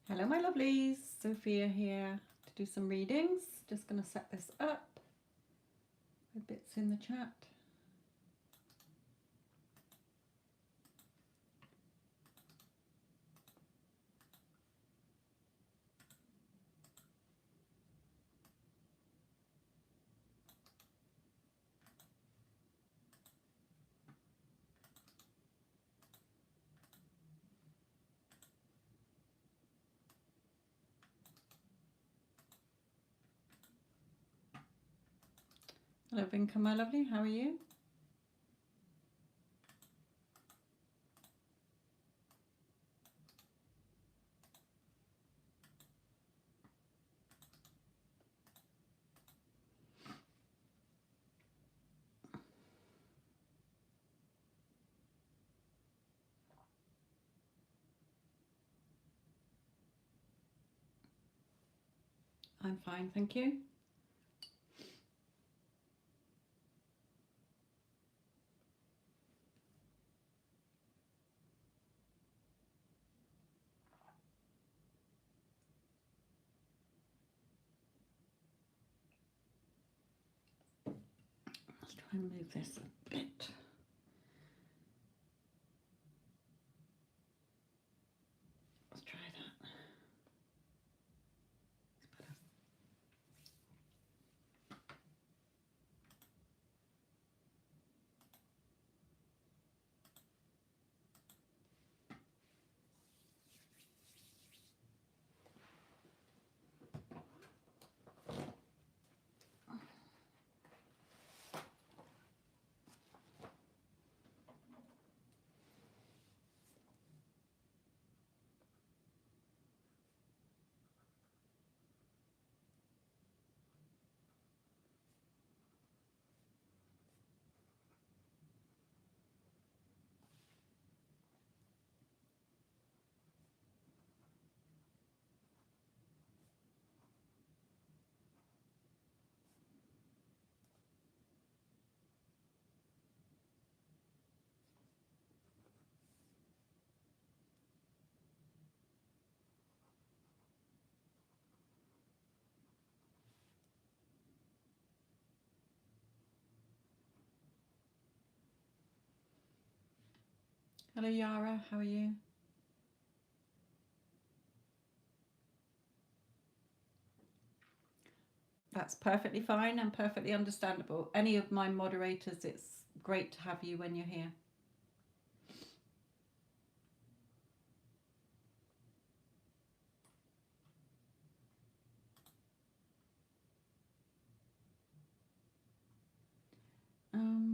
Hello my lovelies, Sophia here to do some readings. Just going to set this up with bits in the chat. Hello Vinca my lovely, how are you? I'm fine, thank you. Let's try and move this a bit. Let's try that. Hello Yara, how are you? That's perfectly fine and perfectly understandable. Any of my moderators, it's great to have you when you're here. I know.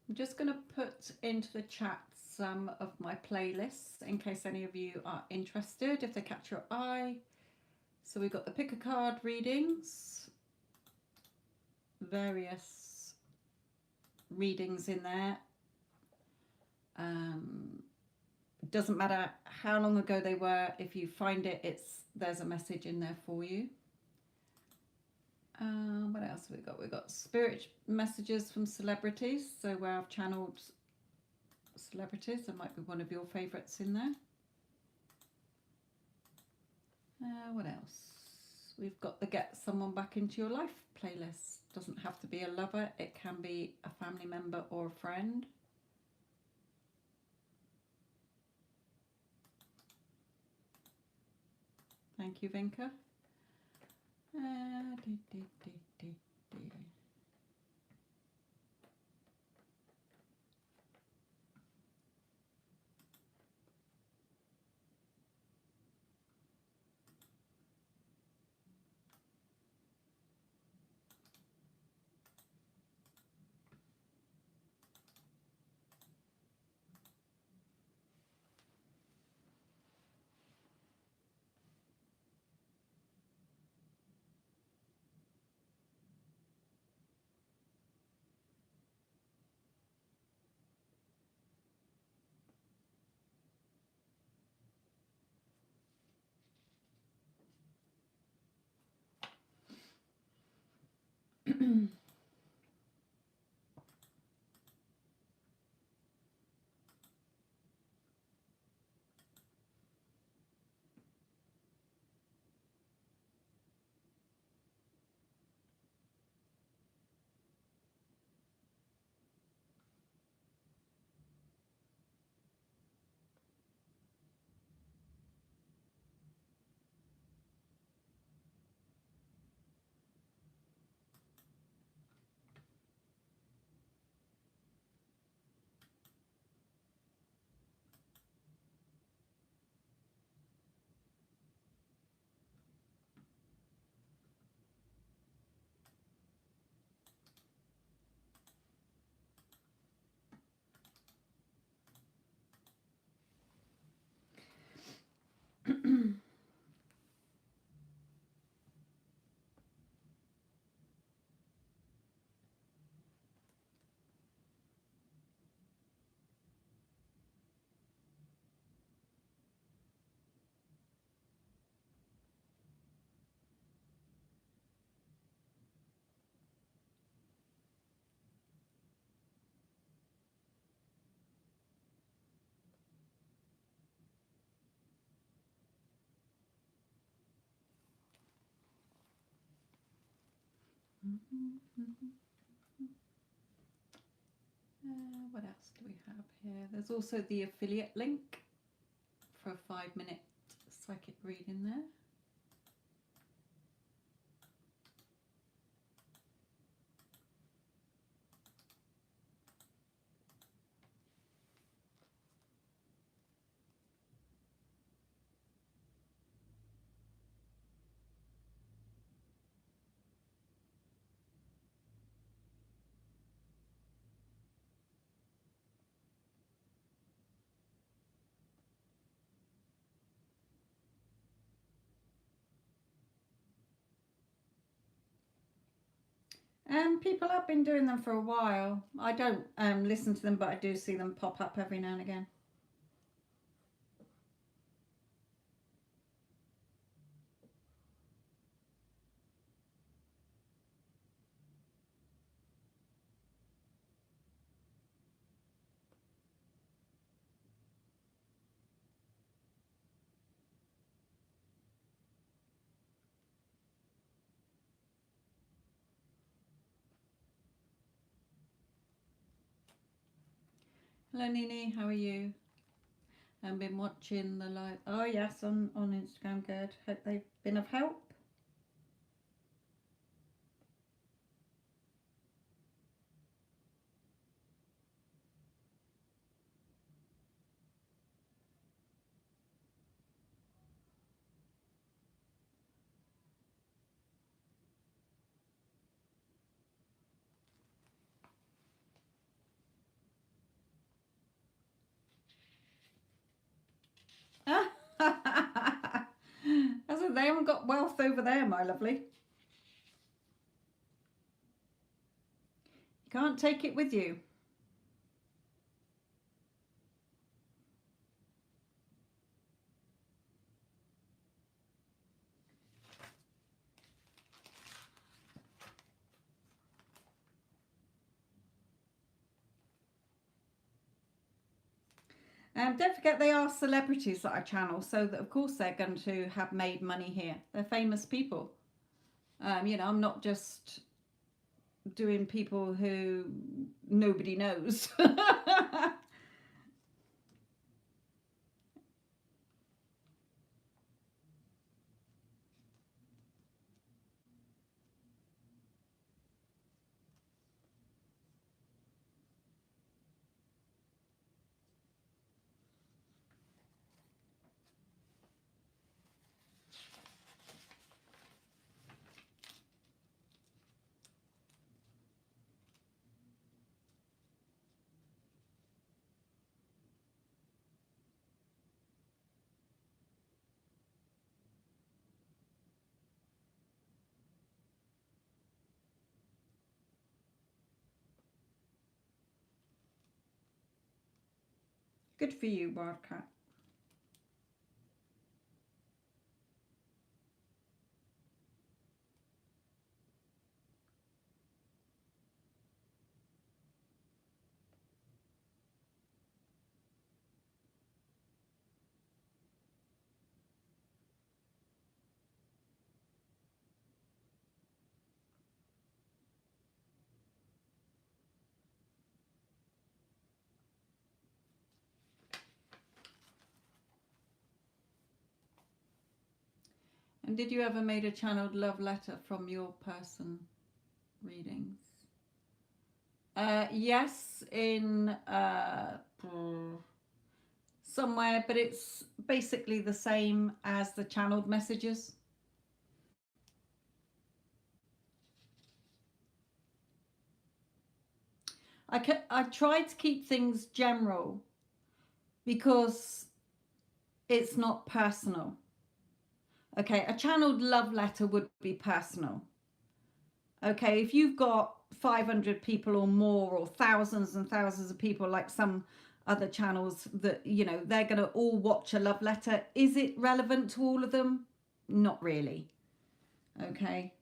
I'm just going to put into the chat some of my playlists in case any of you are interested, if they catch your eye. So we've got the pick a card readings, various readings in there. It doesn't matter how long ago they were. If you find it, there's a message in there for you. What else have we got? We've got spirit messages from celebrities. So where I've channeled celebrities, there might be one of your favourites in there. What else? We've got the Get Someone Back Into Your Life playlist. Doesn't have to be a lover. It can be a family member or a friend. Thank you, Vinca. What else do we have here? There's also the affiliate link for a 5-minute psychic reading there. People have been doing them for a while. I don't listen to them, but I do see them pop up every now and again. Hello, Nini. How are you? I've been watching the live. Oh, yes, on Instagram. Good. Hope they've been of help. As if they haven't got wealth over there, my lovely. You can't take it with you. Don't forget they are celebrities that I channel, so that of course they're going to have made money here. They're famous people. You know, I'm not just doing people who nobody knows. Good for you, Wildcat. And did you ever made a channeled love letter from your person readings? Yes, in somewhere, but it's basically the same as the channeled messages. I tried to keep things general because it's not personal. Okay, a channeled love letter would be personal. Okay, if you've got 500 people or more, or thousands and thousands of people, like some other channels that, you know, they're going to all watch a love letter. Is it relevant to all of them? Not really. Okay.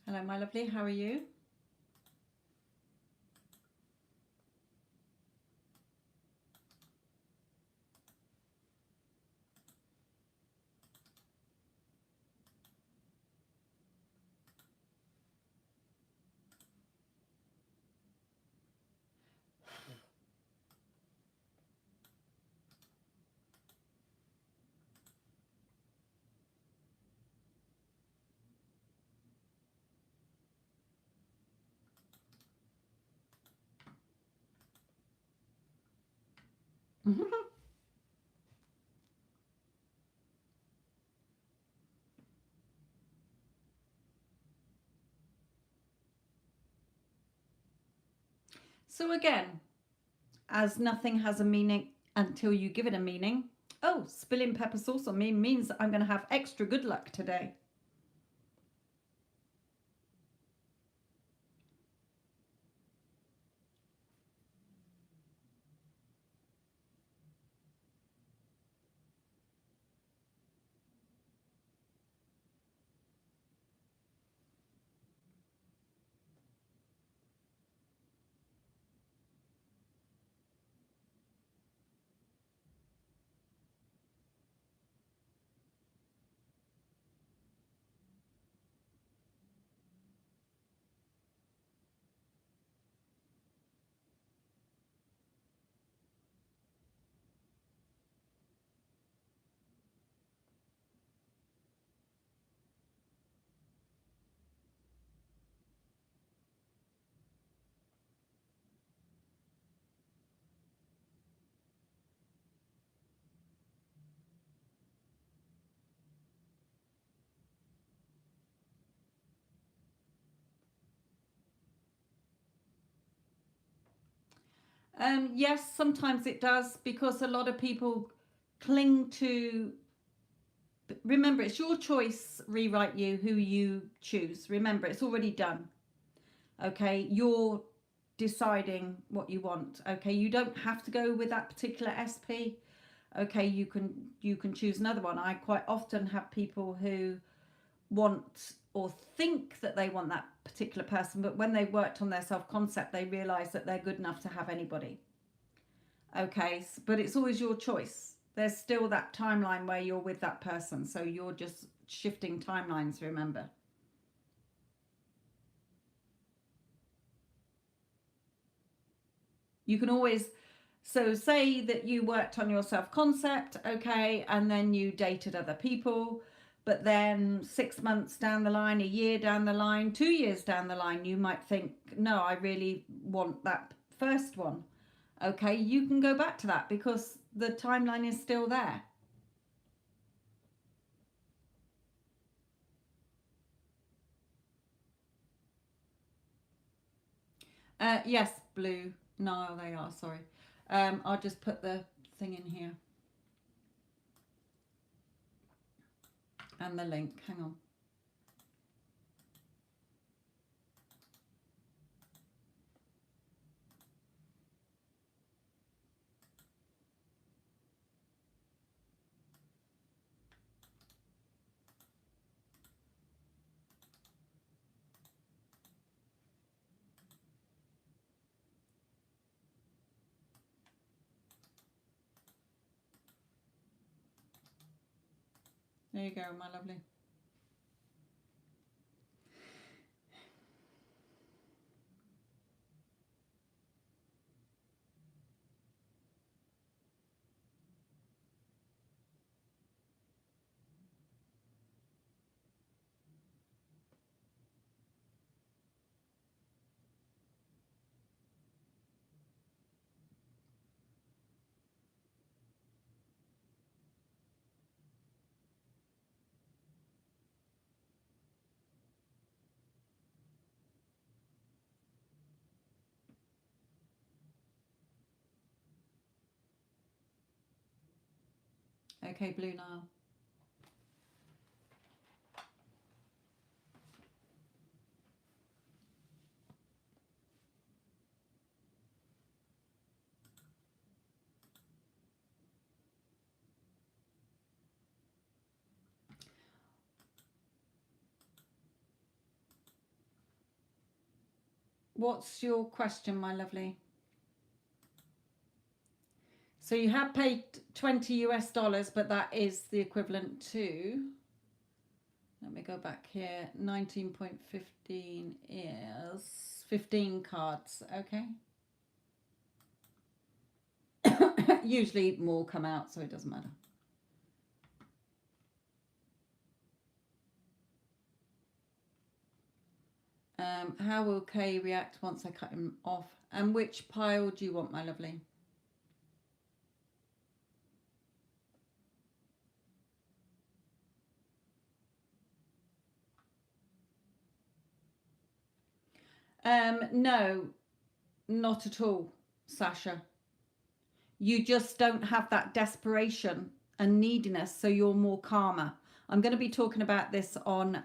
Hello, my lovely. How are you? So again, as nothing has a meaning until you give it a meaning. Oh, spilling pepper sauce on me means I'm going to have extra good luck today. Yes, sometimes it does, because a lot of people cling to. Remember, it's your choice. Rewrite you, who you choose. Remember, it's already done. Okay, you're deciding what you want. Okay, you don't have to go with that particular SP. Okay, you can choose another one. I quite often have people who want or think that they want that particular person, but when they've worked on their self-concept, they realize that they're good enough to have anybody. Okay, but it's always your choice. There's still that timeline where you're with that person, so you're just shifting timelines, remember. You can always, so say that you worked on your self-concept, okay, and then you dated other people, but then 6 months down the line, a year down the line, 2 years down the line, you might think, no, I really want that first one. Okay, you can go back to that because the timeline is still there. Yes, Blue. No, they are, sorry. I'll just put the thing in here. And the link, hang on. There you go, my lovely. Okay, Blue Nile. What's your question, my lovely? So you have paid 20 US dollars, but that is the equivalent to, let me go back here, 19.15 is 15 cards, okay? Usually more come out, so it doesn't matter. How will Kay react once I cut him off? And which pile do you want, my lovely? No, not at all, Sasha. You just don't have that desperation and neediness, so you're more calmer. I'm going to be talking about this on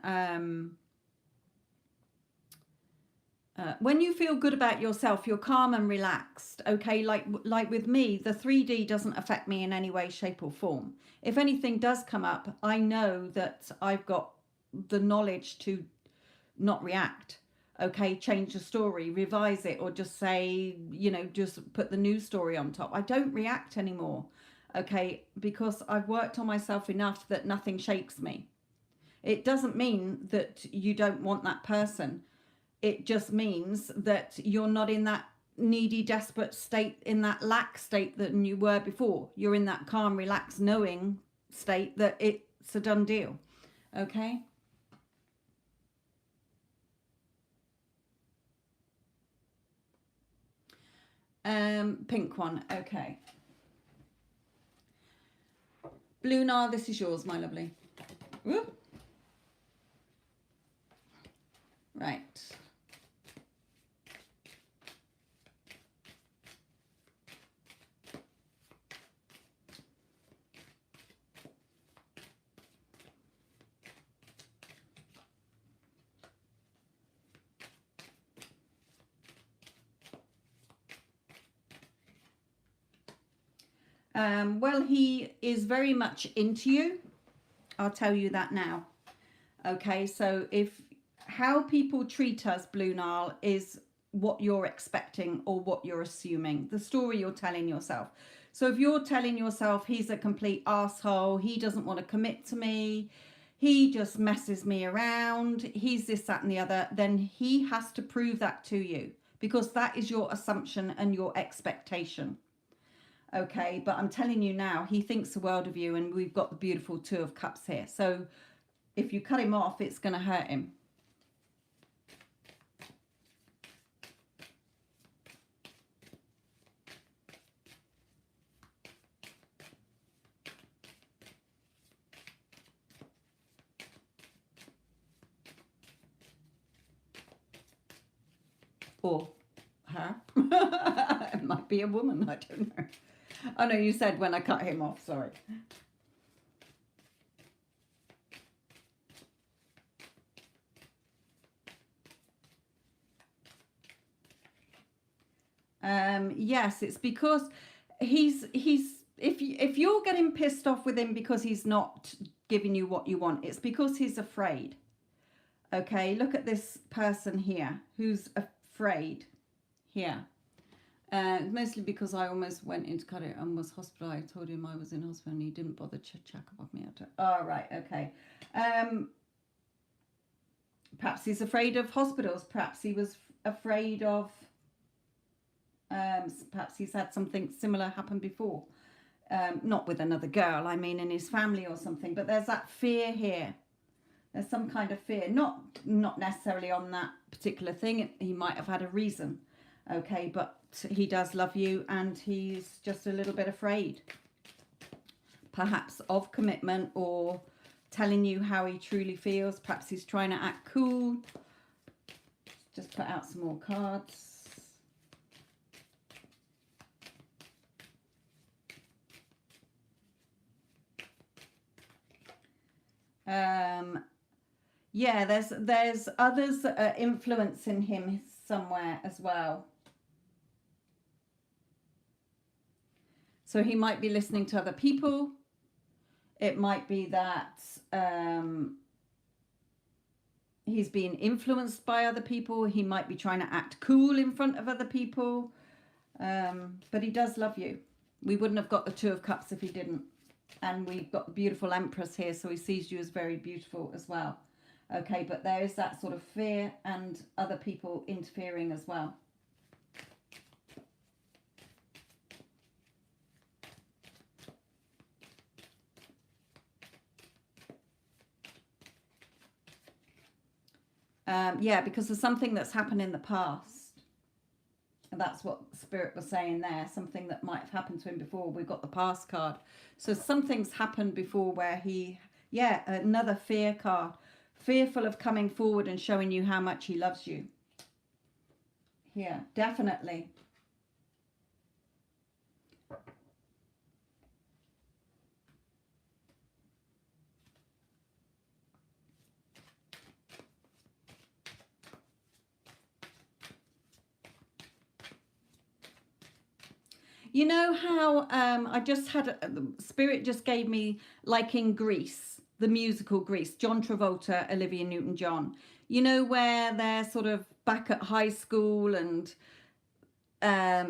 when you feel good about yourself, you're calm and relaxed. Okay, like with me, the 3D doesn't affect me in any way, shape, or form. If anything does come up, I know that I've got the knowledge to not react. Okay, change the story, revise it, or just say, you know, just put the new story on top. I don't react anymore. Okay, because I've worked on myself enough that nothing shakes me. It doesn't mean that you don't want that person. It just means that you're not in that needy, desperate state, in that lack state that you were before. You're in that calm, relaxed, knowing state that it's a done deal. Okay? Pink one. Okay. Blue Nile, this is yours, my lovely. Whoop. Right. Well, he is very much into you. I'll tell you that now. Okay, so if how people treat us, Blue Nile, is what you're expecting or what you're assuming, the story you're telling yourself. So if you're telling yourself he's a complete asshole, he doesn't want to commit to me, he just messes me around, he's this, that, and the other, then he has to prove that to you, because that is your assumption and your expectation. Okay, but I'm telling you now, he thinks the world of you, and we've got the beautiful Two of Cups here. So if you cut him off, it's going to hurt him. Or her. It might be a woman, I don't know. Oh no, you said when I cut him off, sorry. Yes, it's because he's if you're getting pissed off with him because he's not giving you what you want, it's because he's afraid. Okay, look at this person here who's afraid here. Mostly because I almost went into cut it and was hospitalized. I told him I was in hospital and he didn't bother to check up on me. Oh, right, okay. Perhaps he's afraid of hospitals. Perhaps he was afraid of, perhaps he's had something similar happen before. Not with another girl, I mean in his family or something. But there's that fear here. There's some kind of fear. Not necessarily on that particular thing. He might have had a reason. Okay, but he does love you and he's just a little bit afraid. Perhaps of commitment or telling you how he truly feels. Perhaps he's trying to act cool. Just put out some more cards. Yeah, there's others that are influencing him somewhere as well. So he might be listening to other people. It might be that he's being influenced by other people. He might be trying to act cool in front of other people. But he does love you. We wouldn't have got the Two of Cups if he didn't. And we've got the beautiful Empress here, so he sees you as very beautiful as well. Okay, but there is that sort of fear and other people interfering as well. Yeah, because there's something that's happened in the past. And that's what Spirit was saying there. Something that might have happened to him before. We've got the past card. So something's happened before where he, yeah, another fear card. Fearful of coming forward and showing you how much he loves you. Yeah, definitely. You know how I just had, Spirit just gave me, like in Grease, the musical Grease, John Travolta, Olivia Newton-John. You know where they're sort of back at high school and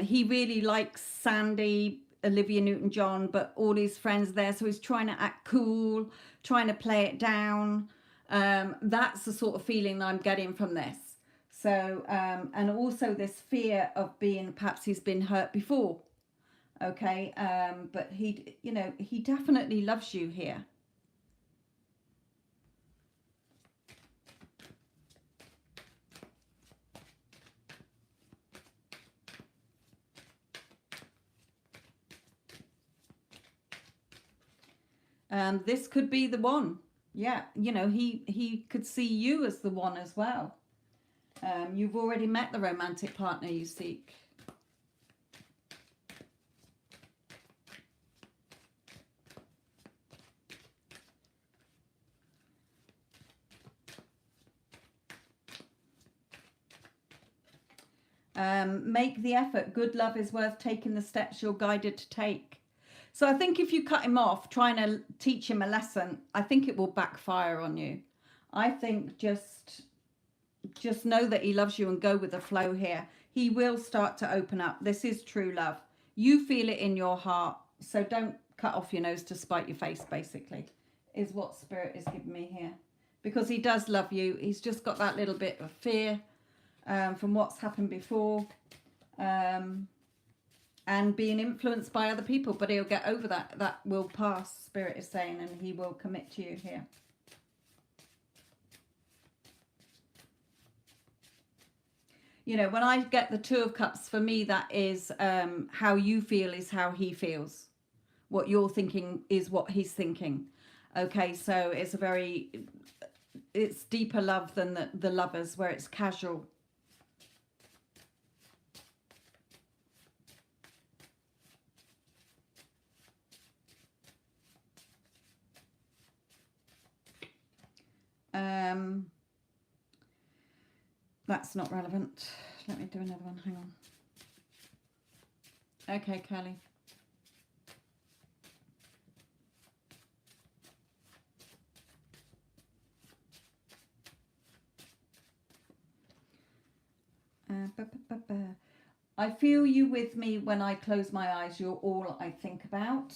he really likes Sandy, Olivia Newton-John, but all his friends there. So he's trying to act cool, trying to play it down. That's the sort of feeling that I'm getting from this. So, and also this fear of being, perhaps he's been hurt before. Okay, but he, you know, he definitely loves you here. This could be the one. Yeah, you know, he could see you as the one as well. You've already met the romantic partner you seek. Make the effort. Good love is worth taking the steps you're guided to take. So I think if you cut him off trying to teach him a lesson, I think it will backfire on you. I think just know that he loves you and go with the flow here. He will start to open up. This is true love. You feel it in your heart. So don't cut off your nose to spite your face, basically, is what Spirit is giving me here. Because he does love you. He's just got that little bit of fear from what's happened before. And being influenced by other people. But he'll get over that. That will pass, Spirit is saying. And he will commit to you here. You know, when I get the Two of Cups, for me, that is how you feel is how he feels. What you're thinking is what he's thinking. Okay, so it's deeper love than the Lovers, where it's casual. That's not relevant. Let me do another one. Hang on. Okay, Kelly. I feel you with me when I close my eyes. You're all I think about.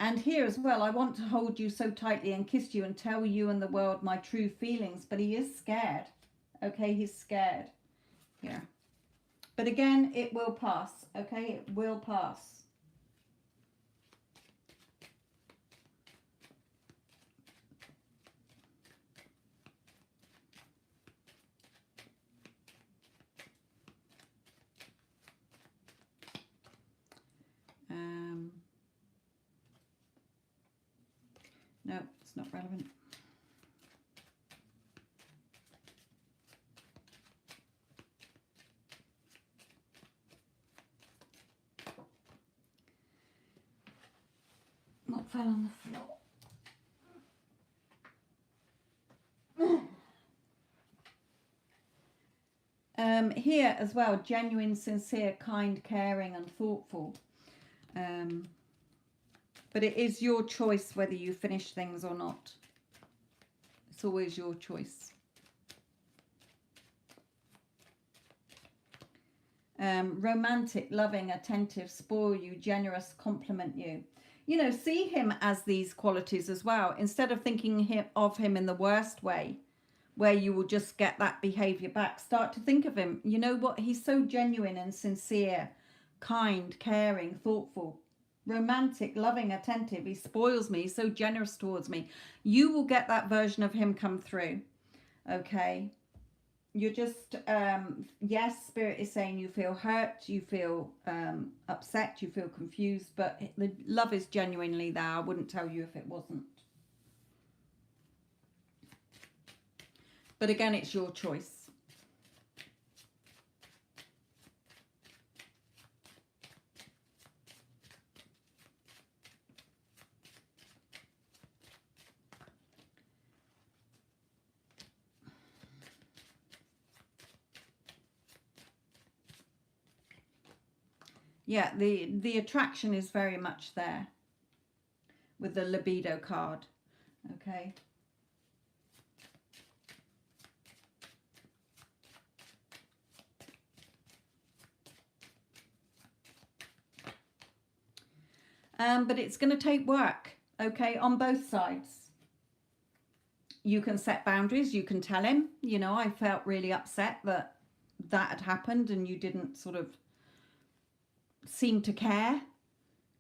And here as well, I want to hold you so tightly and kiss you and tell you and the world my true feelings. But he is scared. Okay, he's scared. Yeah. But again, it will pass. Okay, it will pass. No, it's not relevant. What fell on the floor? Here as well, genuine, sincere, kind, caring and thoughtful. But it is your choice whether you finish things or not. It's always your choice. Romantic, loving, attentive, spoil you, generous, compliment you. You know, see him as these qualities as well. Instead of thinking of him in the worst way, where you will just get that behavior back, start to think of him. You know what? He's so genuine and sincere, kind, caring, thoughtful, romantic, loving, attentive. He spoils me. He's so generous towards me. You will get that version of him come through. Okay. You're just, yes, Spirit is saying you feel hurt, you feel upset, you feel confused, but the love is genuinely there. I wouldn't tell you if it wasn't. But again, it's your choice. Yeah, the attraction is very much there with the libido card. Okay. But it's going to take work, okay, on both sides. You can set boundaries. You can tell him, you know, I felt really upset that had happened and you didn't sort of seem to care.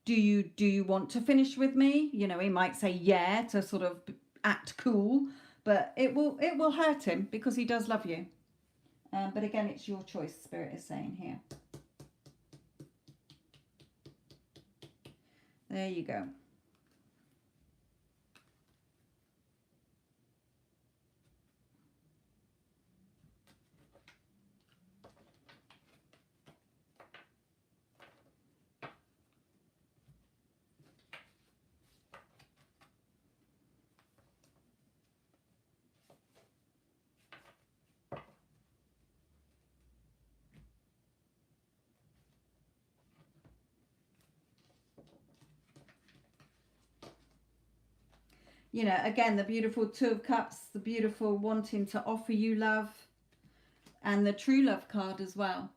Do you want to finish with me? You know, he might say yeah to sort of act cool, but it will hurt him because he does love you. But again, it's your choice, Spirit is saying here. There you go. You know, again, the beautiful Two of Cups, the beautiful wanting to offer you love, and the true love card as well.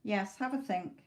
Yes, have a think.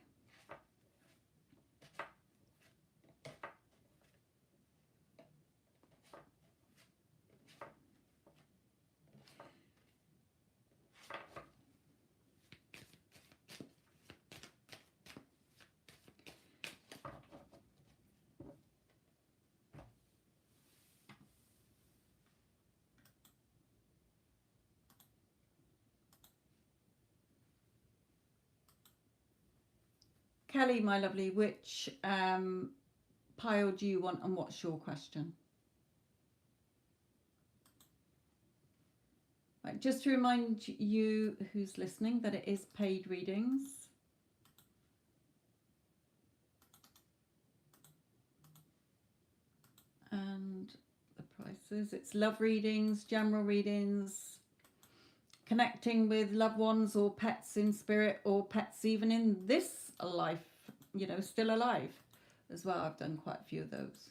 Kelly, my lovely, which pile do you want and what's your question? Right, just to remind you who's listening that it is paid readings. And the prices, it's love readings, general readings, connecting with loved ones or pets in spirit, or pets even in this life, you know, still alive as well. I've done quite a few of those.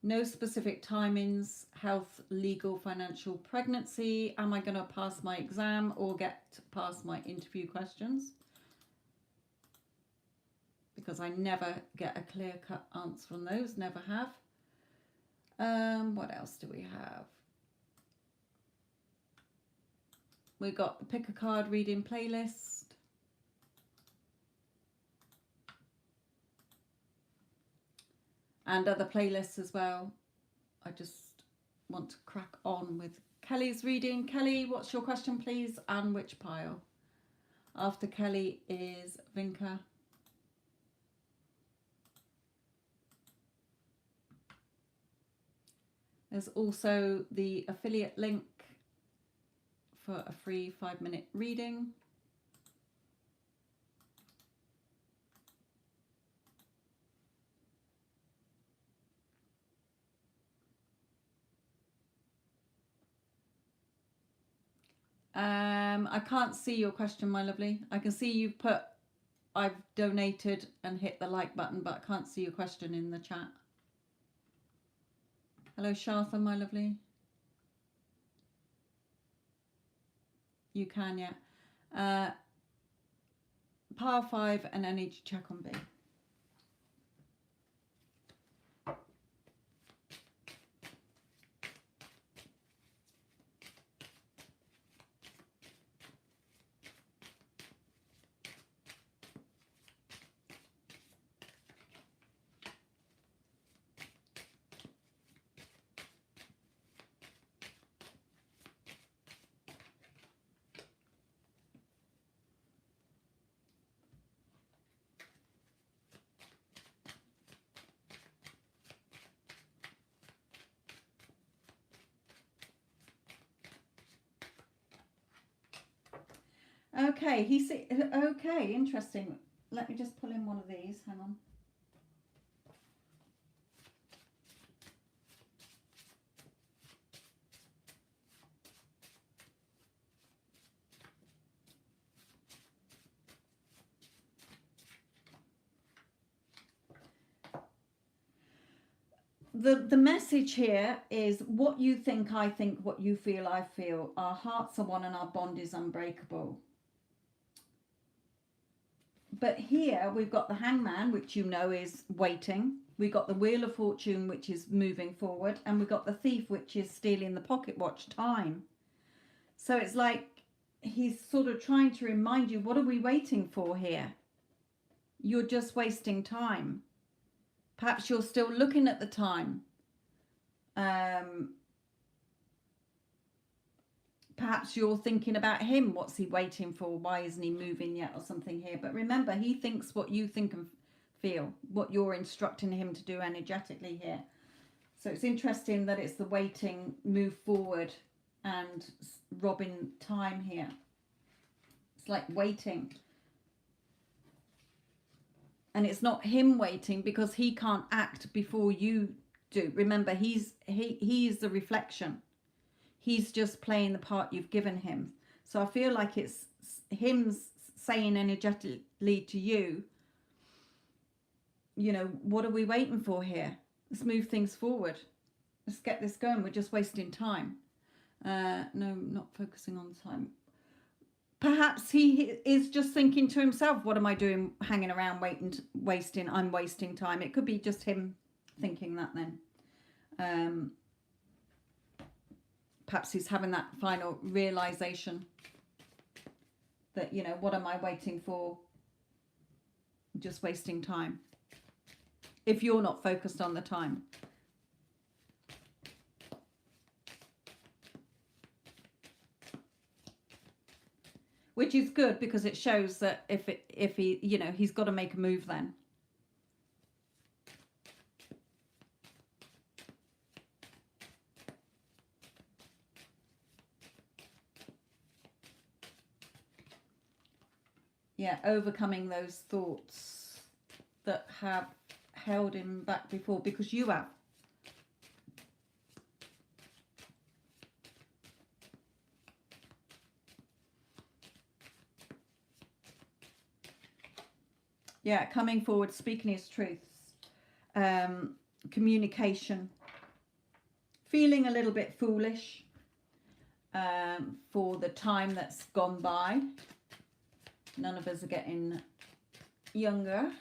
No specific timings, health, legal, financial, pregnancy. Am I going to pass my exam or get past my interview questions? Because I never get a clear-cut answer on those, never have. What else do we have? We got the pick a card reading playlist. And other playlists as well. I just want to crack on with Kelly's reading. Kelly, what's your question, please? And which pile? After Kelly is Vinca. There's also the affiliate link for a free 5-minute reading. I can't see your question, my lovely. I can see you've put I've donated and hit the like button, but I can't see your question in the chat. Hello, Shartha, my lovely. You can, yeah. Pile 5 and energy check on B. Okay, okay, interesting. Let me just pull in one of these. Hang on. The message here is what you think, I think, what you feel, I feel. Our hearts are one and our bond is unbreakable. But here we've got the Hangman, which you know is waiting. We've got the Wheel of Fortune, which is moving forward. And we've got the Thief, which is stealing the pocket watch, time. So it's like he's sort of trying to remind you, what are we waiting for here? You're just wasting time. Perhaps you're still looking at the time. Perhaps you're thinking about him. What's he waiting for? Why isn't he moving yet or something here? But remember, he thinks what you think and feel, what you're instructing him to do energetically here. So it's interesting that it's the waiting, move forward, and robbing time here. It's like waiting. And it's not him waiting because he can't act before you do. Remember, he is the reflection. He's just playing the part you've given him. So I feel like it's him saying energetically to you, you know, what are we waiting for here? Let's move things forward. Let's get this going. We're just wasting time. No, not focusing on time. Perhaps he is just thinking to himself, what am I doing hanging around wasting, I'm wasting time. It could be just him thinking that then. Perhaps he's having that final realization that, you know, what am I waiting for? Just wasting time. If you're not focused on the time. Which is good because it shows that if he, you know, he's got to make a move then. Yeah, overcoming those thoughts that have held him back before, because you have. Yeah, coming forward, speaking his truths, communication, feeling a little bit foolish for the time that's gone by. None of us are getting younger.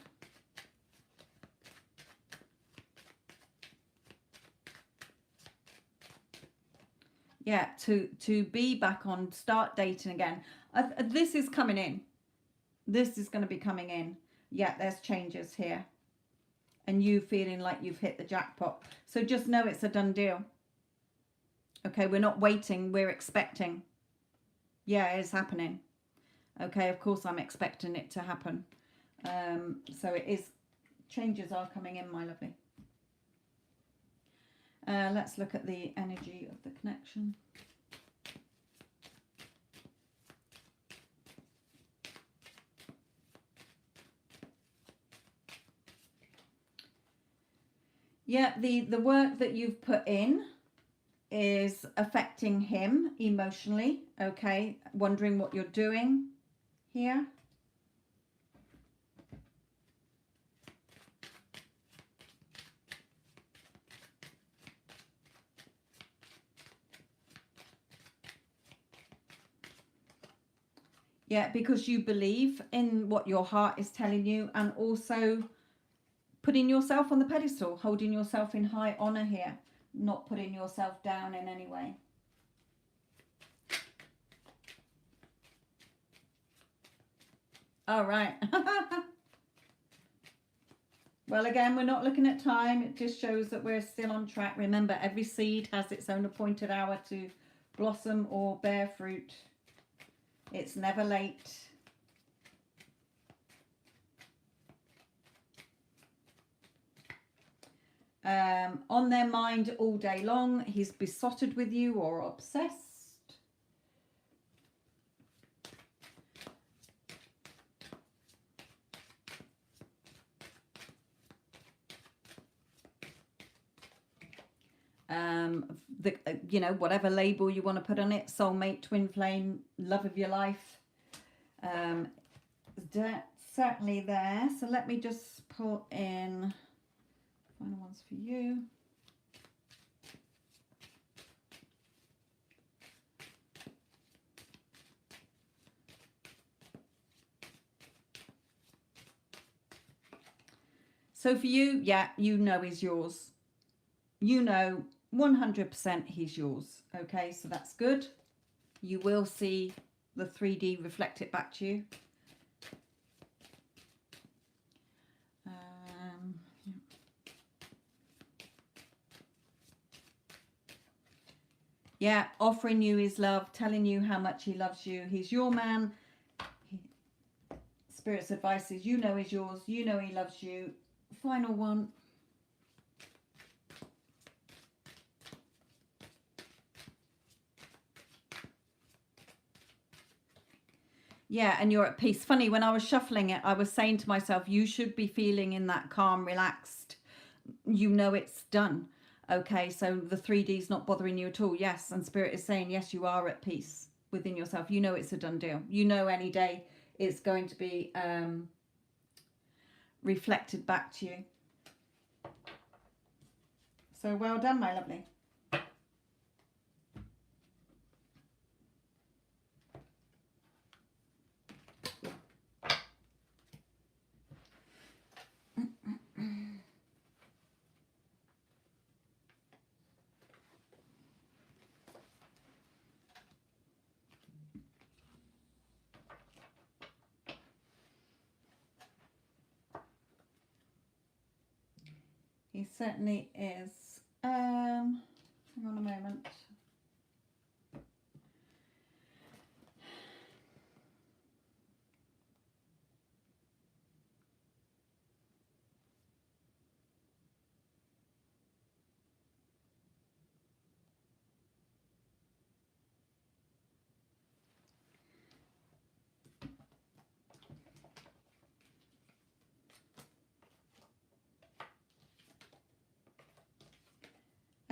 Yeah, to be back on, start dating again. This is coming in. This is going to be coming in. Yeah, there's changes here. And you feeling like you've hit the jackpot. So just know it's a done deal. Okay, we're not waiting, we're expecting. Yeah, it's happening. Okay, of course I'm expecting it to happen. So it is, changes are coming in, my lovely. Let's look at the energy of the connection. Yeah, the work that you've put in is affecting him emotionally, okay? Wondering what you're doing here. Yeah, because you believe in what your heart is telling you, and also putting yourself on the pedestal, holding yourself in high honor here, not putting yourself down in any way. All right. Well, again, we're not looking at time. It just shows that we're still on track. Remember, every seed has its own appointed hour to blossom or bear fruit. It's never late. On their mind all day long. He's besotted with you or obsessed. You know, whatever label you want to put on it, soulmate, twin flame, love of your life. That's certainly there. So let me just pull in final ones for you. So for you, yeah, you know he's yours. You know 100% he's yours. Okay, so that's good. You will see the 3D reflect it back to you. Yeah, offering you his love, telling you how much he loves you. He's your man. Spirit's advice is, you know he's yours. You know he loves you. Final one. Yeah, and you're at peace. Funny, when I was shuffling it, I was saying to myself, you should be feeling in that calm, relaxed, you know it's done. Okay, so the 3D is not bothering you at all. Yes, and Spirit is saying, yes, you are at peace within yourself. You know it's a done deal. You know any day it's going to be reflected back to you. So well done, my lovely. He certainly is. Hang on a moment.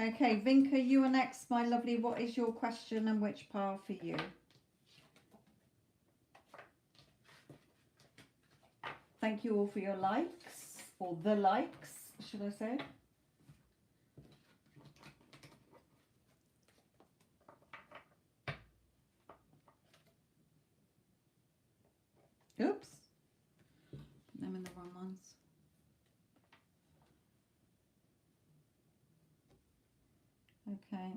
Okay, Vinca, you are next, my lovely. What is your question and which pile for you? Thank you all for your likes, or the likes, should I say. Oops. Put them in the wrong ones. Okay.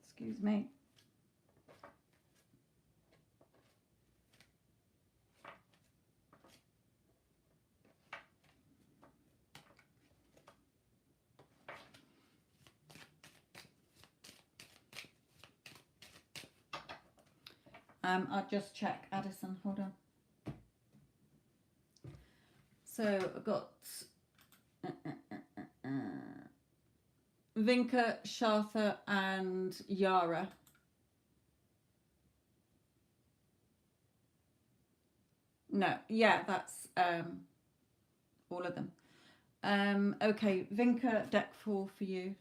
Excuse me. I'll just check, Addison, hold on. So I've got Vinca, Shartha and Yara. No, yeah, that's all of them. Okay, Vinca, deck 4 for you.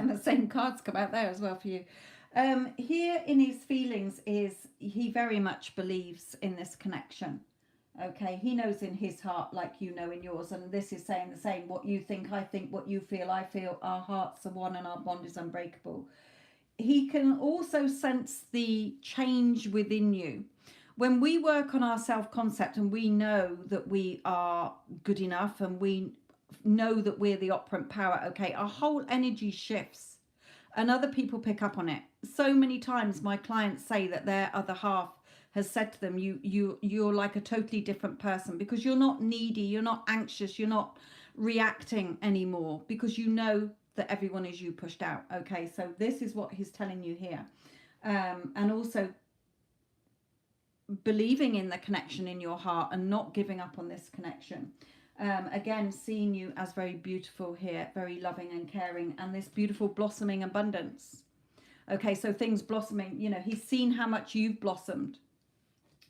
The same cards come out there as well for you. Here in his feelings is he very much believes in this connection. Okay, he knows in his heart like you know in yours, and this is saying the same. What you think, I think. What you feel, I feel. Our hearts are one and our bond is unbreakable. He can also sense the change within you. When we work on our self-concept and we know that we are good enough and we know that we're the operant power, okay, our whole energy shifts and other people pick up on it. So many times my clients say that their other half has said to them, you're like a totally different person because you're not needy, you're not anxious, you're not reacting anymore, because you know that everyone is you pushed out. Okay, so this is what he's telling you here. And also believing in the connection in your heart and not giving up on this connection. Again, seeing you as very beautiful here, very loving and caring, and this beautiful blossoming abundance. Okay, so things blossoming, you know, he's seen how much you've blossomed.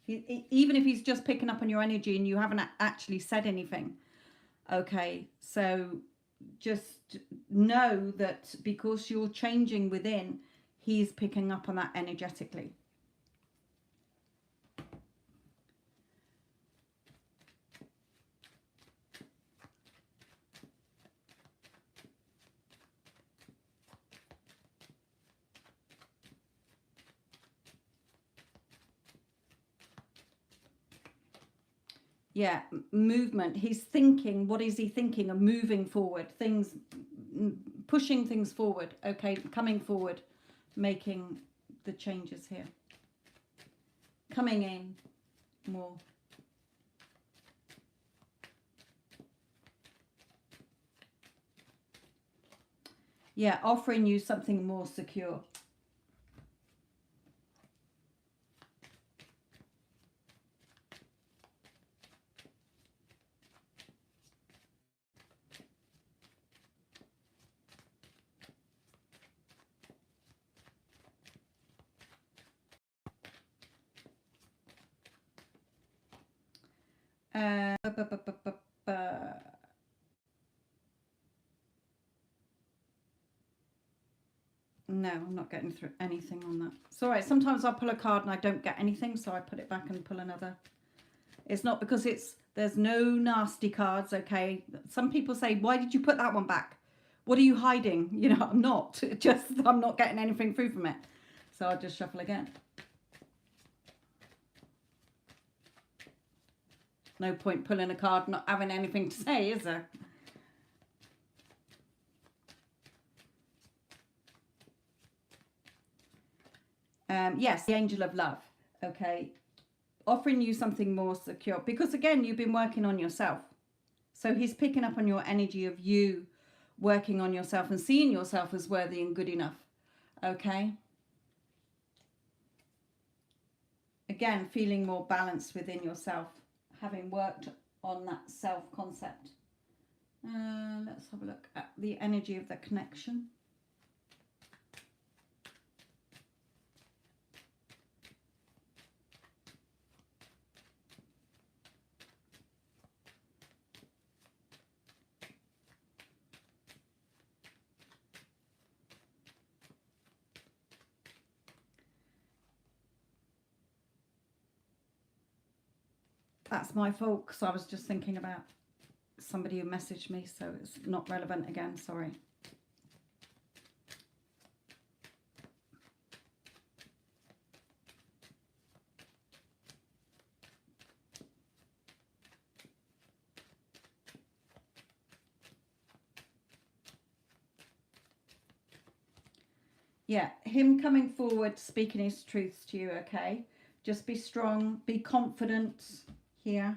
Even if he's just picking up on your energy and you haven't actually said anything. Okay, so just know that because you're changing within, he's picking up on that energetically. Yeah, movement. He's thinking, what is he thinking of? Moving forward, things, pushing things forward. Okay, coming forward, making the changes here. Coming in more. Yeah, offering you something more secure. No, I'm not getting through anything on that. It's all right. Sometimes I'll pull a card and I don't get anything, so I put it back and pull another. It's not because there's no nasty cards, okay? Some people say, why did you put that one back? What are you hiding? You know, I'm not. Just, I'm not getting anything through from it. So I'll just shuffle again. No point pulling a card, not having anything to say, is there? Yes, the angel of love, okay? Offering you something more secure. Because again, you've been working on yourself. So he's picking up on your energy of you working on yourself and seeing yourself as worthy and good enough, okay? Again, feeling more balanced within yourself, having worked on that self-concept. Let's have a look at the energy of the connection. That's my fault, because I was just thinking about somebody who messaged me, so it's not relevant again, sorry. Yeah, him coming forward, speaking his truths to you, okay? Just be strong, be confident here.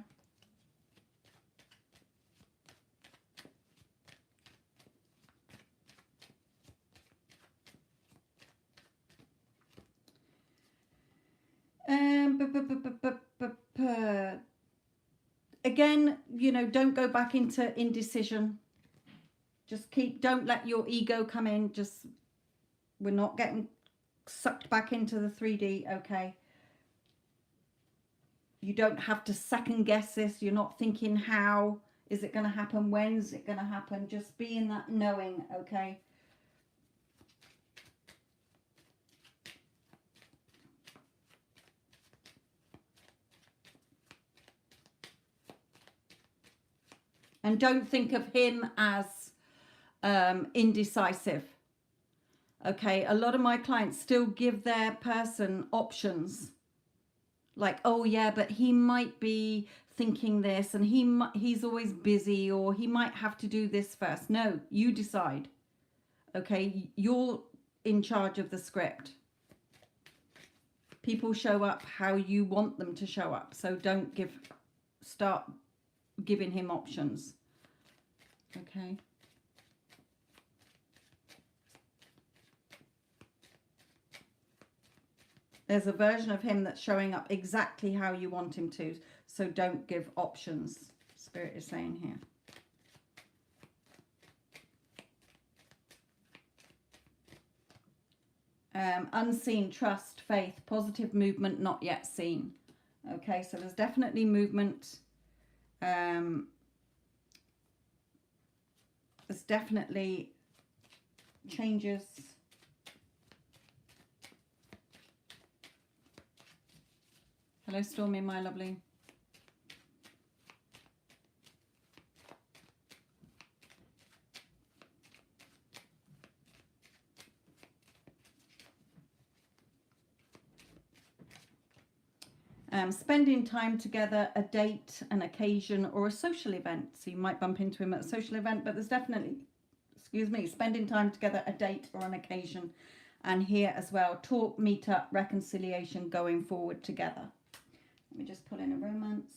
Again, you know, don't go back into indecision. Just don't let your ego come in. Just, we're not getting sucked back into the 3D, okay? You don't have to second guess this. You're not thinking, how is it going to happen? When is it going to happen? Just be in that knowing, okay? And don't think of him as indecisive. Okay, a lot of my clients still give their person options. Like, oh yeah, but he might be thinking this, and he's always busy, or he might have to do this first. No, you decide. Okay, you're in charge of the script. People show up how you want them to show up. So don't start giving him options. Okay. There's a version of him that's showing up exactly how you want him to. So don't give options, Spirit is saying here. Unseen, trust, faith, positive movement, not yet seen. Okay, so there's definitely movement. There's definitely changes. Hello, Stormy, my lovely. Spending time together, a date, an occasion, or a social event. So you might bump into him at a social event, but there's definitely, excuse me, spending time together, a date or an occasion. And here as well, talk, meet up, reconciliation, going forward together. Let me just pull in a romance.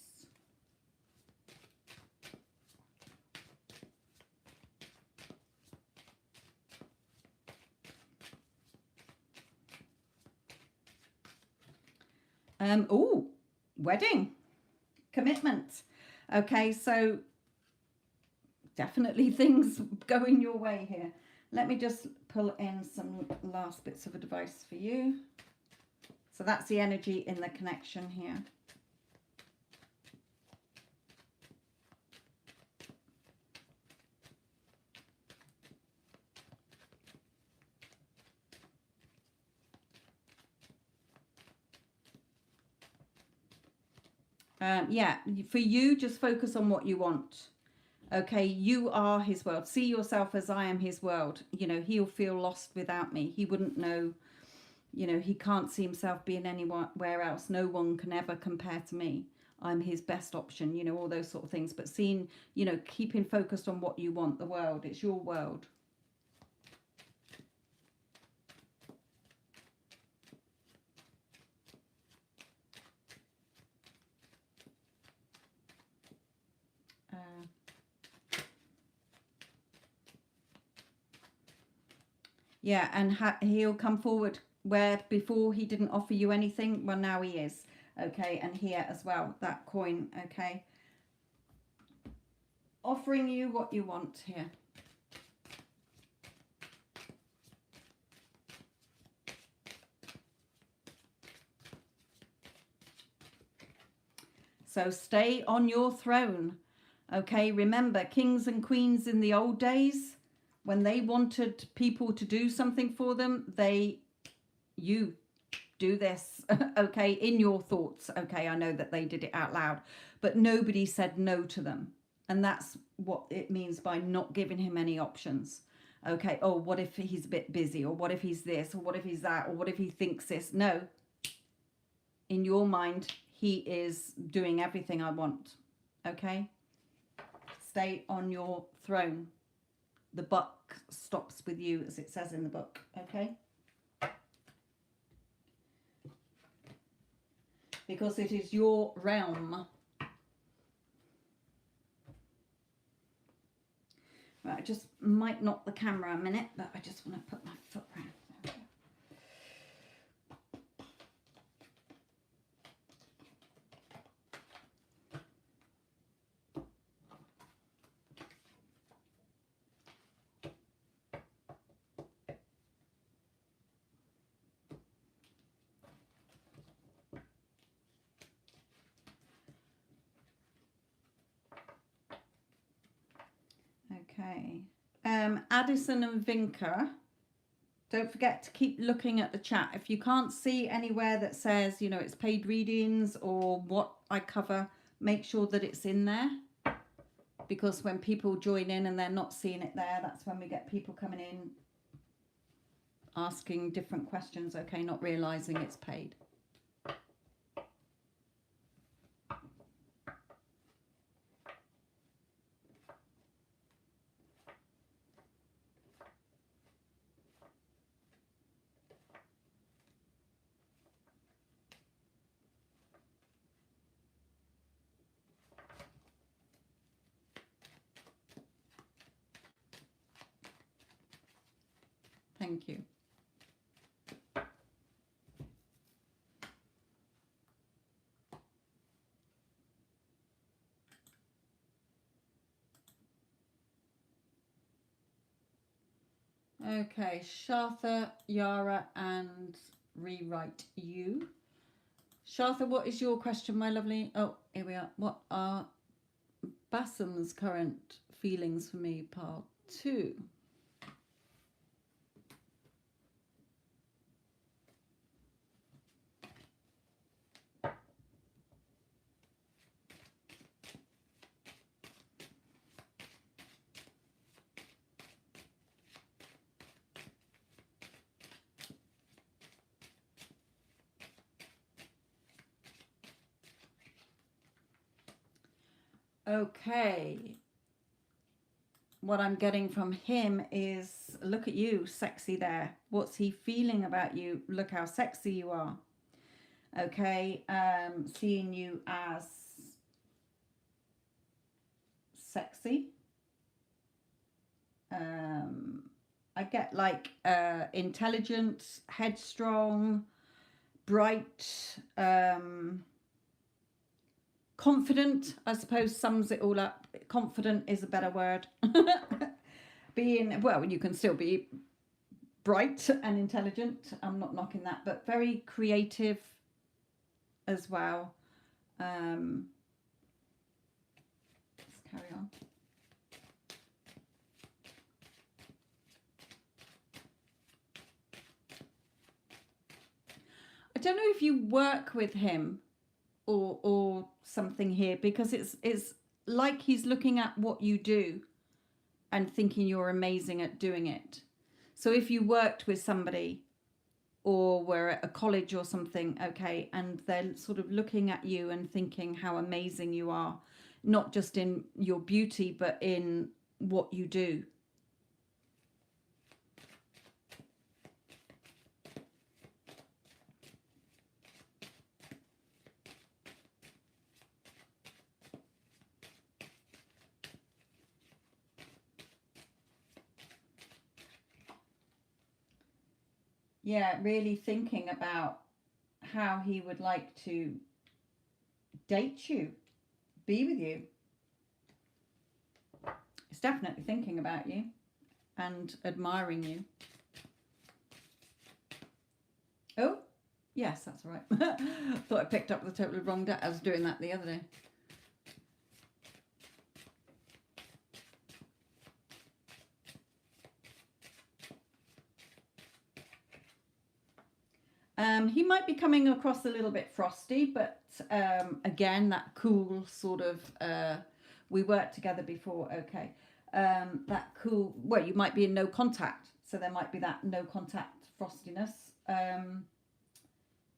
Oh, wedding, commitment. Okay, so definitely things going your way here. Let me just pull in some last bits of advice for you. So that's the energy in the connection here. Yeah, for you, just focus on what you want. Okay, you are his world. See yourself as I am his world. You know, he'll feel lost without me. He wouldn't know, you know, he can't see himself being anywhere else. No one can ever compare to me. I'm his best option, you know, all those sort of things. But seeing, you know, keeping focused on what you want, the world. It's your world. Yeah, and he'll come forward where before he didn't offer you anything. Well, now he is. Okay, and here as well, that coin. Okay, offering you what you want here. So stay on your throne. Okay, remember, kings and queens in the old days, when they wanted people to do something for them, you do this, okay, in your thoughts. Okay, I know that they did it out loud, but nobody said no to them. And that's what it means by not giving him any options. Okay, oh, what if he's a bit busy? Or what if he's this? Or what if he's that? Or what if he thinks this? No. In your mind, he is doing everything I want. Okay? Stay on your throne. The buck stops with you, as it says in the book. Okay? Because it is your realm. Right, I just might knock the camera a minute, but I just want to put my foot round. Okay. Addison and Vinca, don't forget to keep looking at the chat. If you can't see anywhere that says, you know, it's paid readings or what I cover, make sure that it's in there. Because when people join in and they're not seeing it there, that's when we get people coming in asking different questions, okay, not realizing it's paid. Thank you. Okay, Shartha, Yara, and rewrite you. Shartha, what is your question, my lovely? Oh, here we are. What are Bassam's current feelings for me, part 2? Okay. What I'm getting from him is, look at you, sexy there. What's he feeling about you? Look how sexy you are. Okay. Seeing you as sexy. I get like intelligent, headstrong, bright, confident, I suppose sums it all up. Confident is a better word. Being, well, you can still be bright and intelligent. I'm not knocking that, but very creative as well. Let's carry on. I don't know if you work with him or something here, because it's like he's looking at what you do and thinking you're amazing at doing it. So if you worked with somebody or were at a college or something, okay, and they're sort of looking at you and thinking how amazing you are, not just in your beauty, but in what you do. Yeah, really thinking about how he would like to date you, be with you. He's definitely thinking about you and admiring you. Oh, yes, that's right. Thought I picked up the totally wrong deck. I was doing that the other day. He might be coming across a little bit frosty, but again, that cool sort of, we worked together before, okay. That cool, well, you might be in no contact, so there might be that no contact frostiness.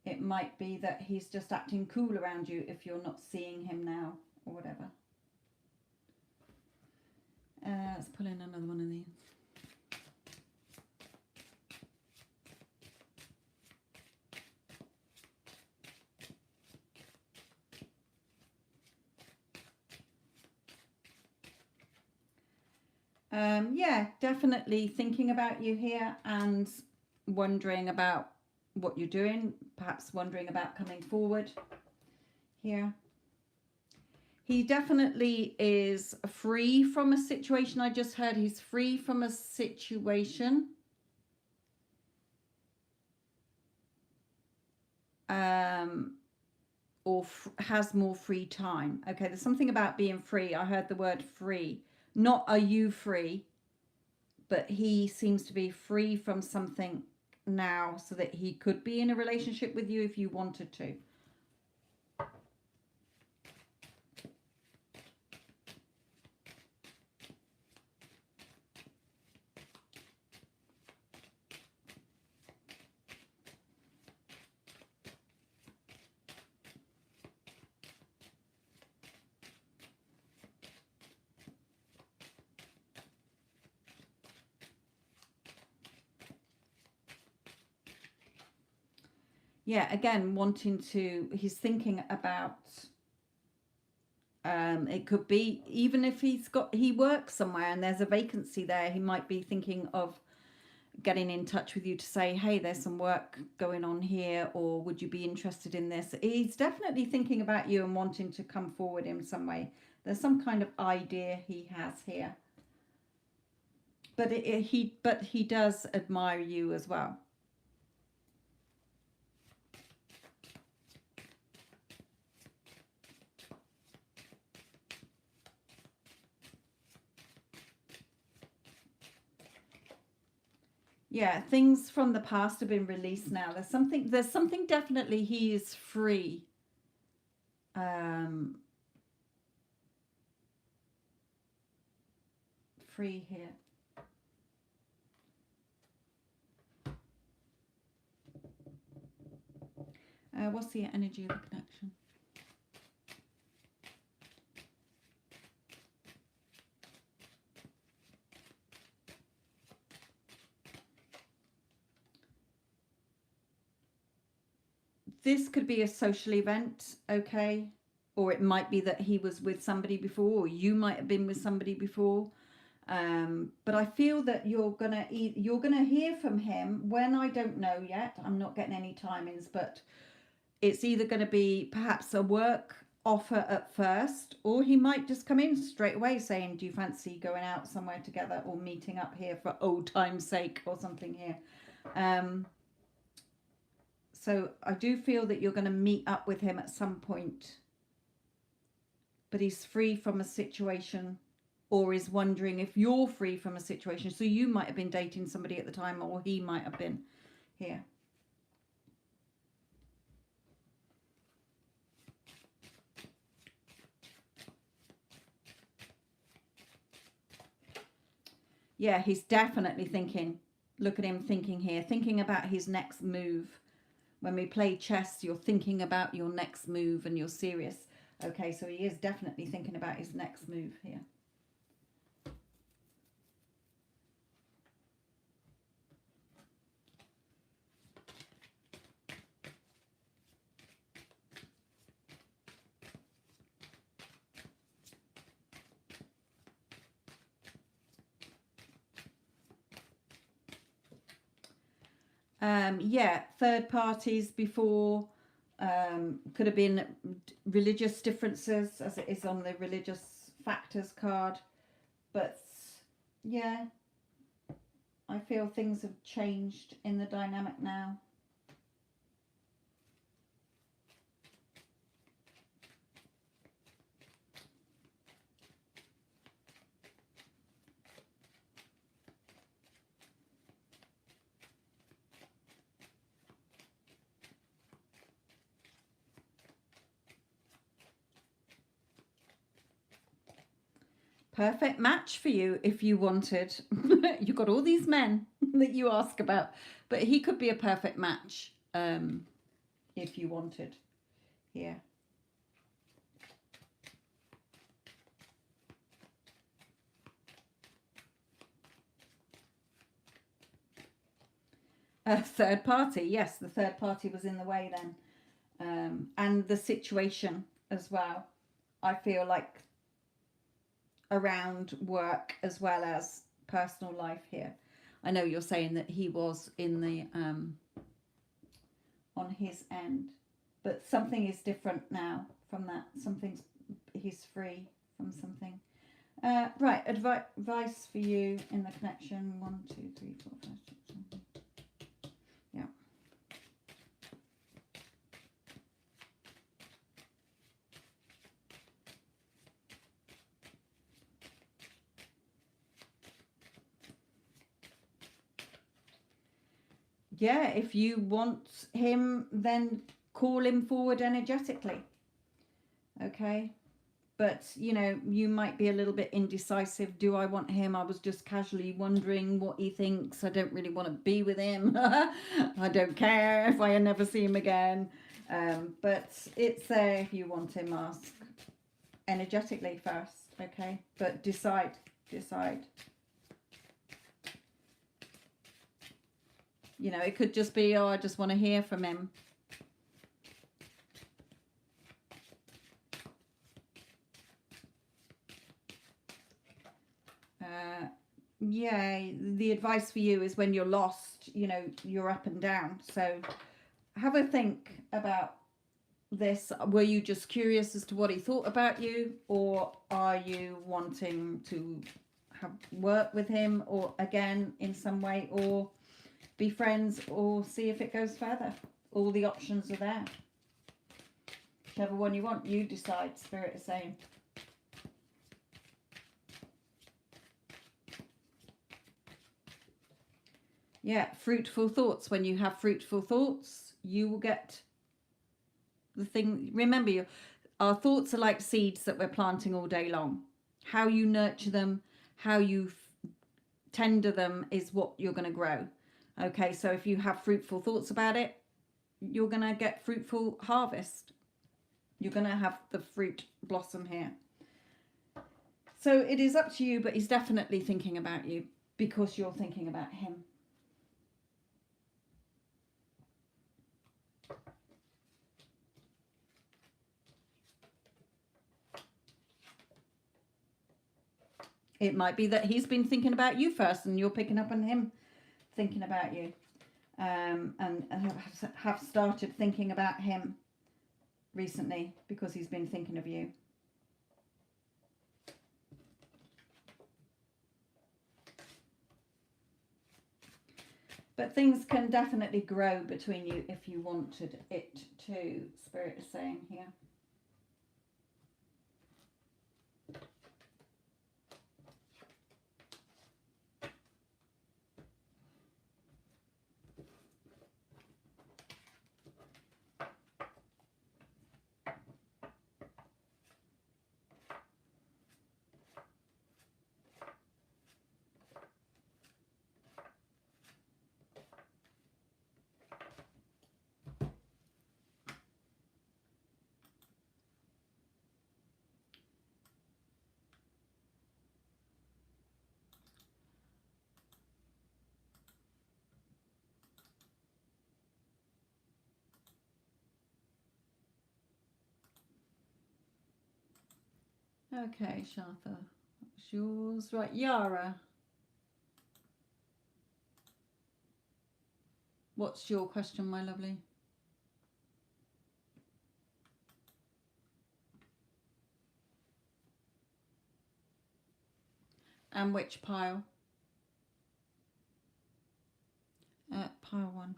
It might be that he's just acting cool around you if you're not seeing him now or whatever. Let's pull in another one of these. Yeah, definitely thinking about you here and wondering about what you're doing, perhaps wondering about coming forward here. He definitely is free from a situation. I just heard he's free from a situation. Or has more free time. Okay, there's something about being free. I heard the word free. Not are you free, but he seems to be free from something now so that he could be in a relationship with you if you wanted to. Yeah, again, wanting to, he's thinking about, it could be, even if he works somewhere and there's a vacancy there, he might be thinking of getting in touch with you to say, hey, there's some work going on here, or would you be interested in this? He's definitely thinking about you and wanting to come forward in some way. There's some kind of idea he has here. But he does admire you as well. Yeah, things from the past have been released now. There's something definitely he is free. Free here. What's the energy of the connection? This could be a social event, okay? Or it might be that he was with somebody before, or you might have been with somebody before. But I feel that you're gonna hear from him when, I don't know yet. I'm not getting any timings, but it's either going to be perhaps a work offer at first, or he might just come in straight away saying, do you fancy going out somewhere together, or meeting up here for old time's sake, or something here. So I do feel that you're going to meet up with him at some point, but he's free from a situation, or is wondering if you're free from a situation. So you might have been dating somebody at the time, or he might have been here. Yeah, he's definitely thinking. Look at him thinking here, thinking about his next move. When we play chess, you're thinking about your next move and you're serious. Okay, so he is definitely thinking about his next move here. Yeah, third parties before, could have been religious differences, as it is on the religious factors card. But yeah, I feel things have changed in the dynamic now. Perfect match for you if you wanted. You've got all these men that you ask about, but he could be a perfect match if you wanted here. A third party, yes, the third party was in the way then. And the situation as well, I feel like, around work as well as personal life here. I know you're saying that he was in the on his end, but something is different now from that. He's free from something. Right, advice for you in the connection. 1, 2, 3, 4, 5, 6, 7. Yeah. Yeah, if you want him, then call him forward energetically. Okay. But, you know, you might be a little bit indecisive. Do I want him? I was just casually wondering what he thinks. I don't really want to be with him. I don't care if I never see him again. But it's there if you want him. Ask energetically first, okay? But decide. You know, it could just be, oh, I just want to hear from him. Yeah, the advice for you is when you're lost, you know, you're up and down. So have a think about this. Were you just curious as to what he thought about you, or are you wanting to have work with him, or again in some way, or be friends, or see if it goes further? All the options are there. Whichever one you want, you decide. Spirit is saying. Yeah, fruitful thoughts. When you have fruitful thoughts, you will get the thing. Remember, our thoughts are like seeds that we're planting all day long. How you nurture them, how you tender them is what you're going to grow. Okay, so if you have fruitful thoughts about it, you're going to get fruitful harvest. You're going to have the fruit blossom here. So it is up to you, but he's definitely thinking about you because you're thinking about him. It might be that he's been thinking about you first and you're picking up on him thinking about you, and have started thinking about him recently because he's been thinking of you. But things can definitely grow between you if you wanted it to, Spirit is saying here. Okay, Shartha, that's yours. Right, Yara. What's your question, my lovely? And which pile? Pile 1.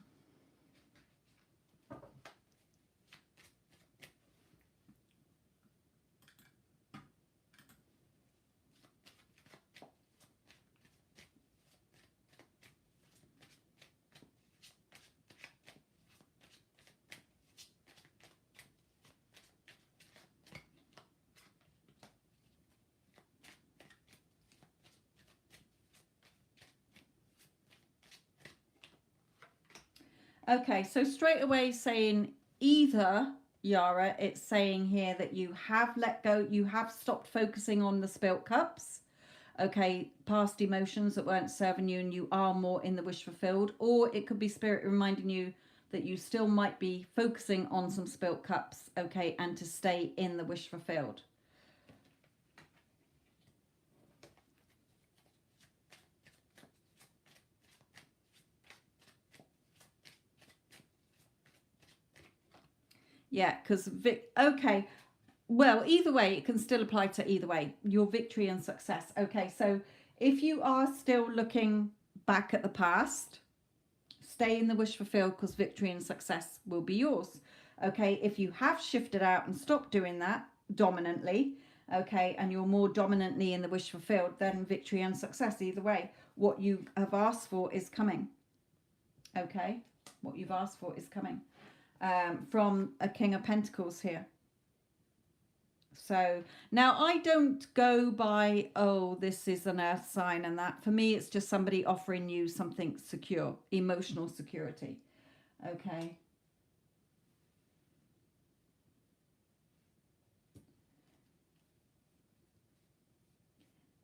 Okay, so straight away saying either, Yara, it's saying here that you have let go, you have stopped focusing on the spilt cups, okay, past emotions that weren't serving you, and you are more in the wish fulfilled. Or it could be Spirit reminding you that you still might be focusing on some spilt cups, okay, and to stay in the wish fulfilled. Yeah, because okay, well, either way, it can still apply to either way, your victory and success. Okay, so if you are still looking back at the past, stay in the wish fulfilled, because victory and success will be yours. Okay, if you have shifted out and stopped doing that dominantly, okay, and you're more dominantly in the wish fulfilled, then victory and success either way. What you have asked for is coming. Okay, what you've asked for is coming. From a King of Pentacles here. So now I don't go by, oh, this is an earth sign and that. For me, it's just somebody offering you something secure, emotional security. Okay.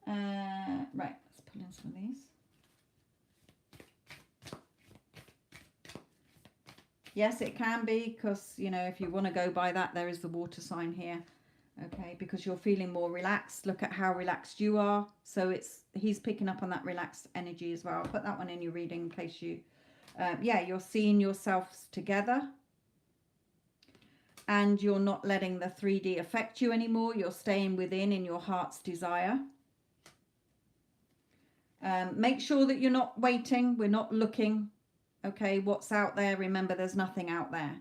Right, let's pull in some of these. Yes, it can be, because, you know, if you want to go by that, there is the water sign here. Okay. Okay, because you're feeling more relaxed. Look at how relaxed you are. So he's picking up on that relaxed energy as well. I'll put that one in your reading in case you, yeah, you're seeing yourselves together. And you're not letting the 3D affect you anymore. You're staying within in your heart's desire. Make sure that you're not waiting. We're not looking. Okay, what's out there? Remember, there's nothing out there.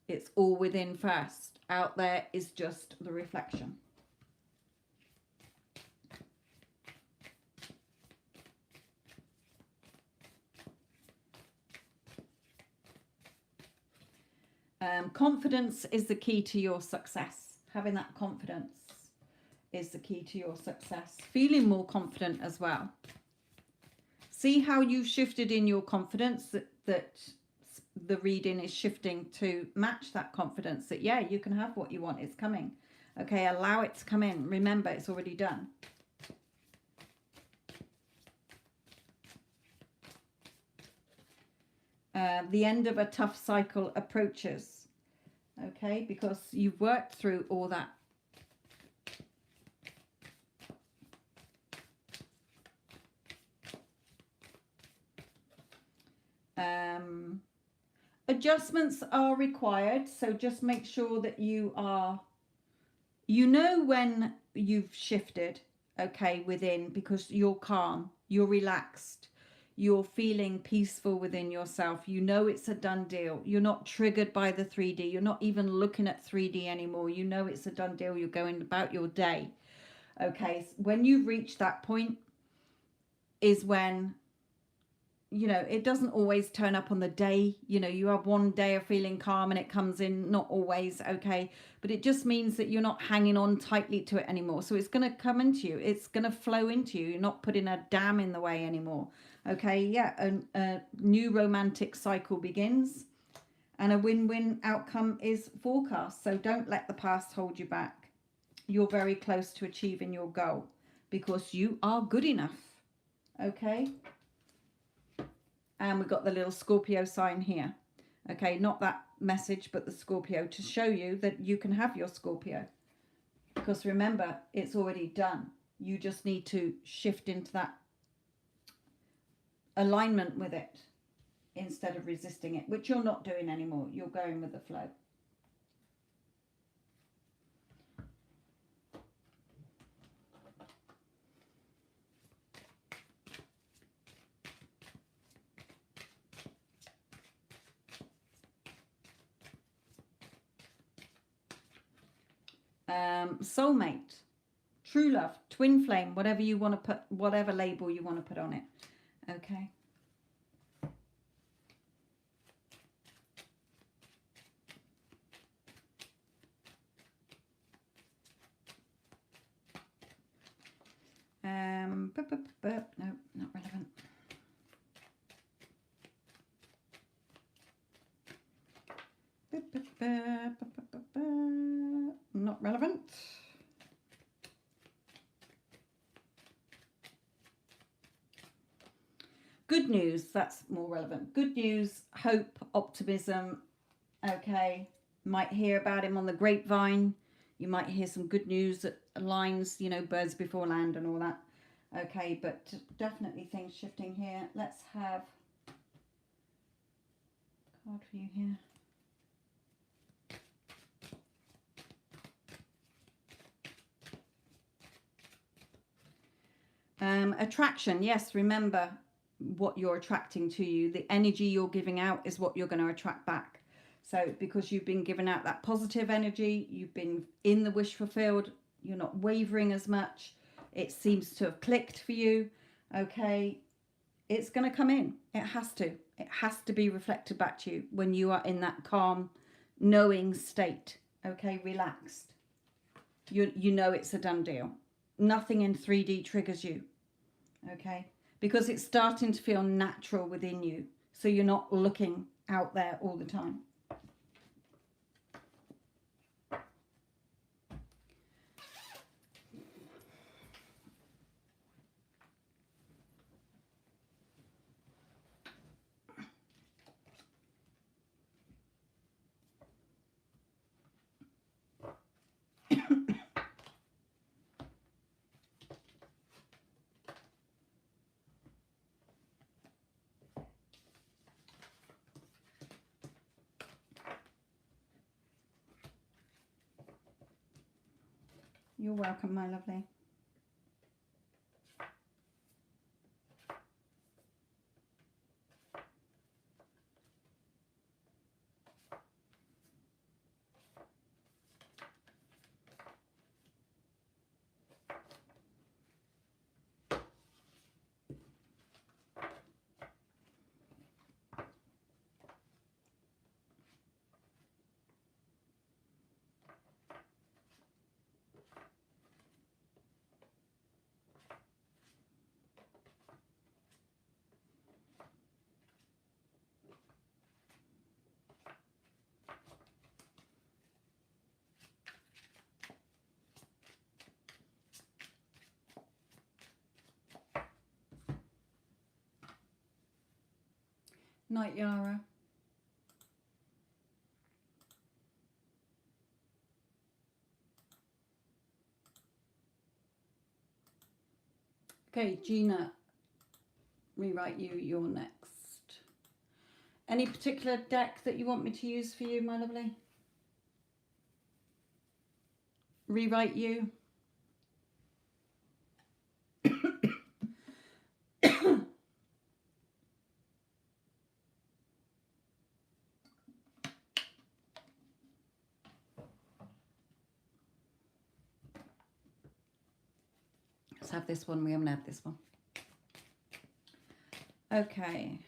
It's all within first. Out there is just the reflection. Confidence is the key to your success. Having that confidence is the key to your success. Feeling more confident as well. See how you've shifted in your confidence, that the reading is shifting to match that confidence that, yeah, you can have what you want. It's coming. Okay, allow it to come in. Remember, it's already done. The end of a tough cycle approaches. Okay, because you've worked through all that. Adjustments are required, so just make sure that you know when you've shifted, okay, within, because you're calm, you're relaxed, you're feeling peaceful within yourself. You know it's a done deal. You're not triggered by the 3D. You're not even looking at 3D anymore. You know it's a done deal. You're going about your day. Okay, when you've reached that point is when, you know, it doesn't always turn up on the day. You know, you have one day of feeling calm and it comes in, not always, okay, but it just means that you're not hanging on tightly to it anymore. So it's going to come into you. It's going to flow into you. You're not putting a dam in the way anymore. Okay, yeah, a new romantic cycle begins and a win-win outcome is forecast. So don't let the past hold you back. You're very close to achieving your goal because you are good enough. Okay. And we've got the little Scorpio sign here. Okay, not that message, but the Scorpio, to show you that you can have your Scorpio. Because remember, it's already done. You just need to shift into that alignment with it instead of resisting it, which you're not doing anymore. You're going with the flow. Soulmate, true love, twin flame, whatever you want to put, whatever label you want to put on it. Okay. No, not relevant. Not relevant. Good news, that's more relevant. Good news, hope, optimism. Okay, might hear about him on the grapevine. You might hear some good news lines, you know, birds before land and all that. Okay, but definitely things shifting here. Let's have a card for you here. Attraction, yes, remember what you're attracting to you. The energy you're giving out is what you're going to attract back. So because you've been giving out that positive energy, you've been in the wish fulfilled, you're not wavering as much, it seems to have clicked for you. Okay, it's going to come in. It has to be reflected back to you when you are in that calm, knowing state. Okay, relaxed. You know it's a done deal. Nothing in 3D triggers you. Okay, because it's starting to feel natural within you, so you're not looking out there all the time. You're welcome, my lovely. Night, Yara. Okay, Gina, rewrite you. You're next. Any particular deck that you want me to use for you, my lovely? Rewrite you. Let's have this one. We haven't had this one. Okay.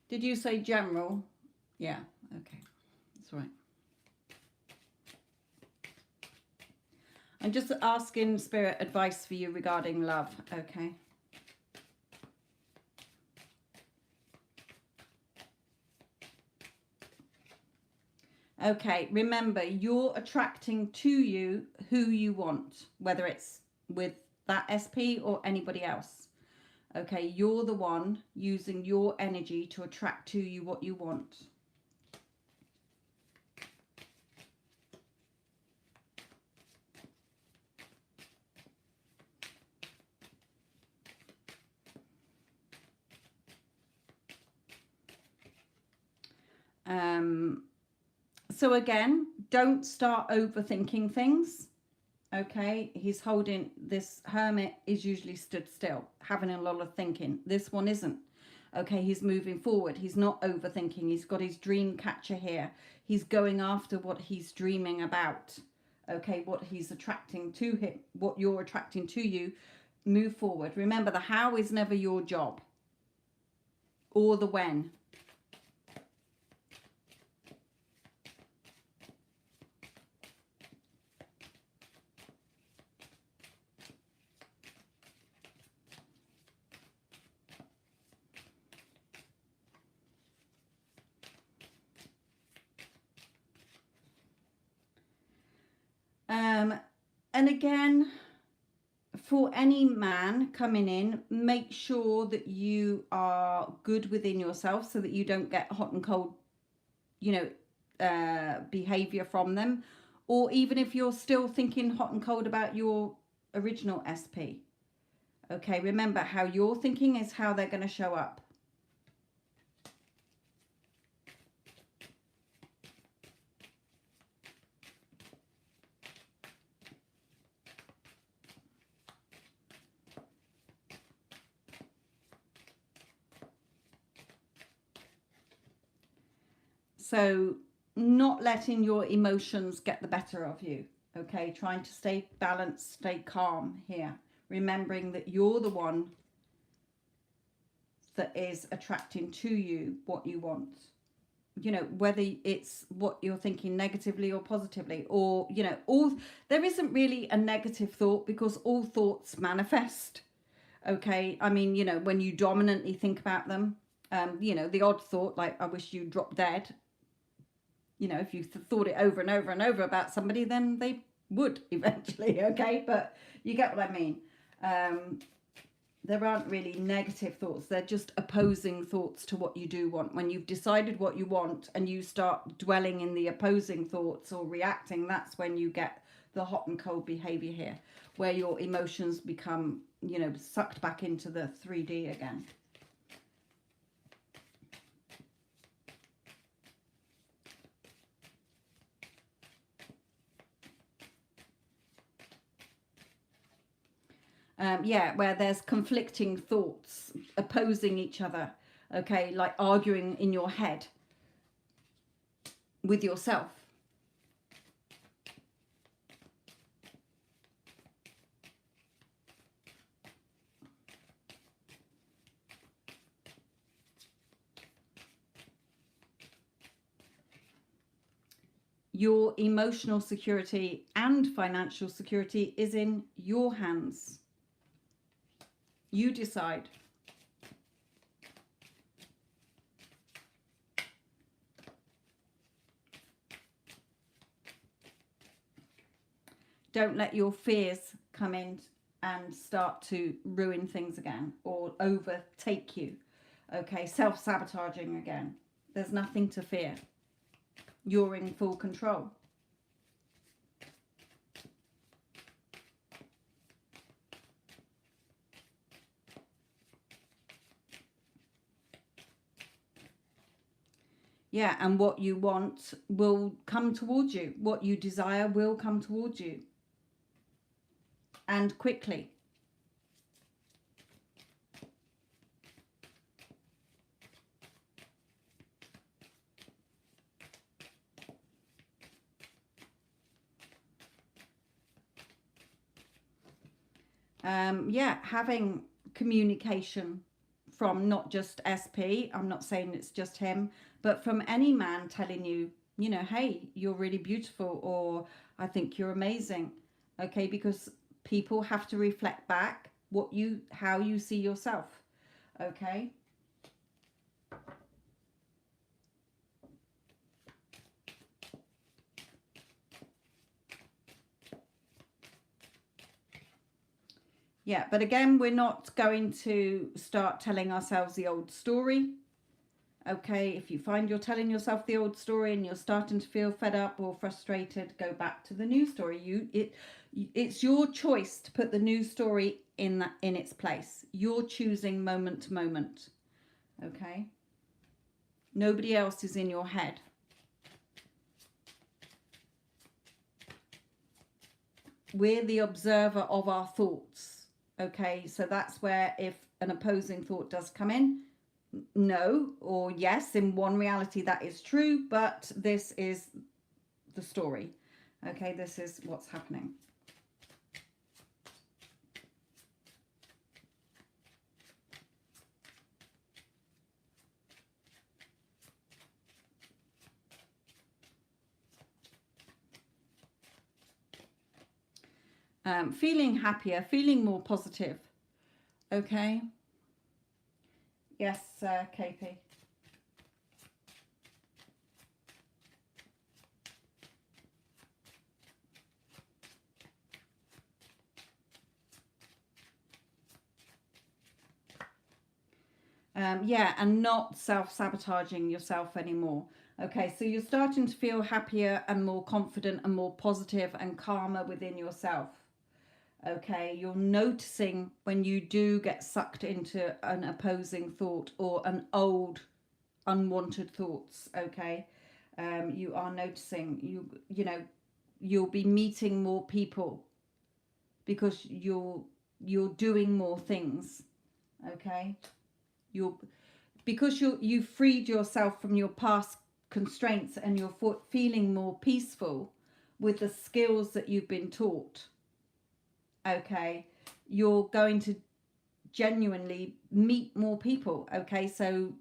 Did you say general? Yeah. Okay. That's right. I'm just asking Spirit advice for you regarding love. Okay. Okay, remember, you're attracting to you who you want, whether it's with that SP or anybody else. Okay, you're the one using your energy to attract to you what you want. So again, don't start overthinking things. Okay, he's holding, this hermit is usually stood still, having a lot of thinking. This one isn't. Okay, he's moving forward. He's not overthinking. He's got his dream catcher here. He's going after what he's dreaming about. Okay, what he's attracting to him, what you're attracting to you. Move forward. Remember, the how is never your job, or the when. And again, for any man coming in, make sure that you are good within yourself so that you don't get hot and cold, you know, behavior from them. Or even if you're still thinking hot and cold about your original SP. Okay, remember, how you're thinking is how they're going to show up. So not letting your emotions get the better of you. Okay, trying to stay balanced, stay calm here. Remembering that you're the one that is attracting to you what you want. You know, whether it's what you're thinking negatively or positively, or, you know, all, there isn't really a negative thought because all thoughts manifest. Okay, I mean, you know, when you dominantly think about them, you know, the odd thought like, I wish you dropped dead. You know, if you thought it over and over and over about somebody, then they would eventually, okay? But you get what I mean. There aren't really negative thoughts. They're just opposing thoughts to what you do want. When you've decided what you want and you start dwelling in the opposing thoughts or reacting, that's when you get the hot and cold behavior here, where your emotions become, you know, sucked back into the 3D again. Yeah, where there's conflicting thoughts opposing each other, okay, like arguing in your head with yourself. Your emotional security and financial security is in your hands. You decide. Don't let your fears come in and start to ruin things again or overtake you. Okay, self-sabotaging again. There's nothing to fear. You're in full control. Yeah, and what you want will come towards you. What you desire will come towards you. And quickly. Yeah, having communication from not just SP, I'm not saying it's just him, but from any man telling you, you know, hey, you're really beautiful, or I think you're amazing. Okay, because people have to reflect back how you see yourself. Okay. Yeah, but again, we're not going to start telling ourselves the old story. Okay, if you find you're telling yourself the old story and you're starting to feel fed up or frustrated, go back to the new story. It's your choice to put the new story in its place. You're choosing moment to moment. Okay? Nobody else is in your head. We're the observer of our thoughts. Okay, so that's where if an opposing thought does come in, no or yes, in one reality that is true, but this is the story. Okay, this is what's happening. Feeling happier, feeling more positive. Okay. Yes, KP. Yeah, and not self-sabotaging yourself anymore. Okay, so you're starting to feel happier and more confident and more positive and calmer within yourself. Okay, you're noticing when you do get sucked into an opposing thought or an old unwanted thoughts. Okay, you are noticing, you know, you'll be meeting more people because you're doing more things. Okay, because you've freed yourself from your past constraints and you're feeling more peaceful with the skills that you've been taught. Okay, you're going to genuinely meet more people. Okay, so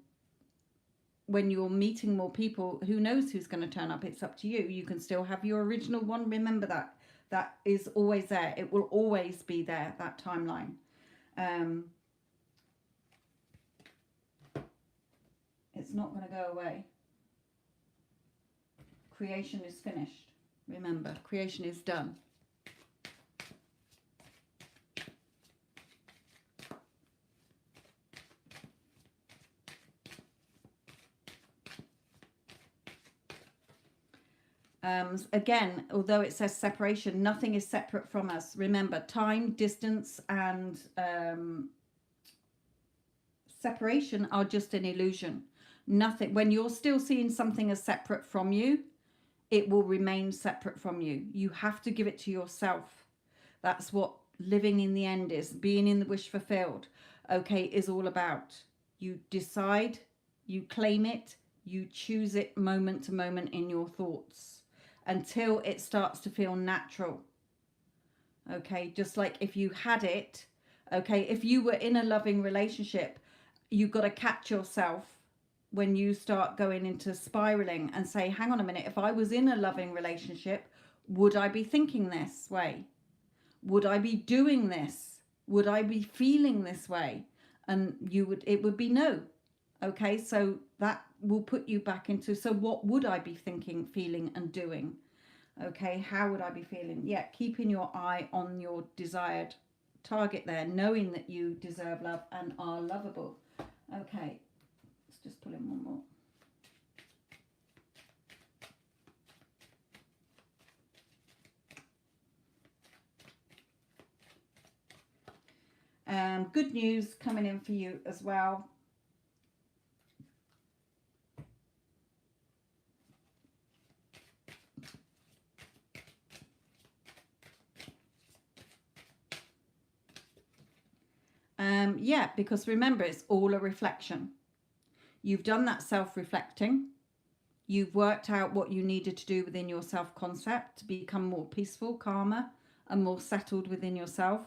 when you're meeting more people, who knows who's going to turn up? It's up to you. You can still have your original one. Remember that is always there. It will always be there, that timeline. It's not going to go away. Creation is finished. Remember, creation is done. Again, although it says separation, nothing is separate from us. Remember, time, distance, and separation are just an illusion. Nothing. When you're still seeing something as separate from you, it will remain separate from you. You have to give it to yourself. That's what living in the end is, being in the wish fulfilled, okay, is all about. You decide, you claim it, you choose it moment to moment in your thoughts until it starts to feel natural. Okay, just like if you had it, okay, if you were in a loving relationship, you've got to catch yourself when you start going into spiraling and say, hang on a minute, if I was in a loving relationship, would I be thinking this way? Would I be doing this? Would I be feeling this way? And it would be no. Okay, so that will put you back into, so what would I be thinking, feeling, and doing? Okay, how would I be feeling? Yeah, keeping your eye on your desired target there, knowing that you deserve love and are lovable. Okay, let's just pull in one more. Good news coming in for you as well. Yeah, because remember, it's all a reflection. You've done that self-reflecting. You've worked out what you needed to do within your self-concept to become more peaceful, calmer, and more settled within yourself.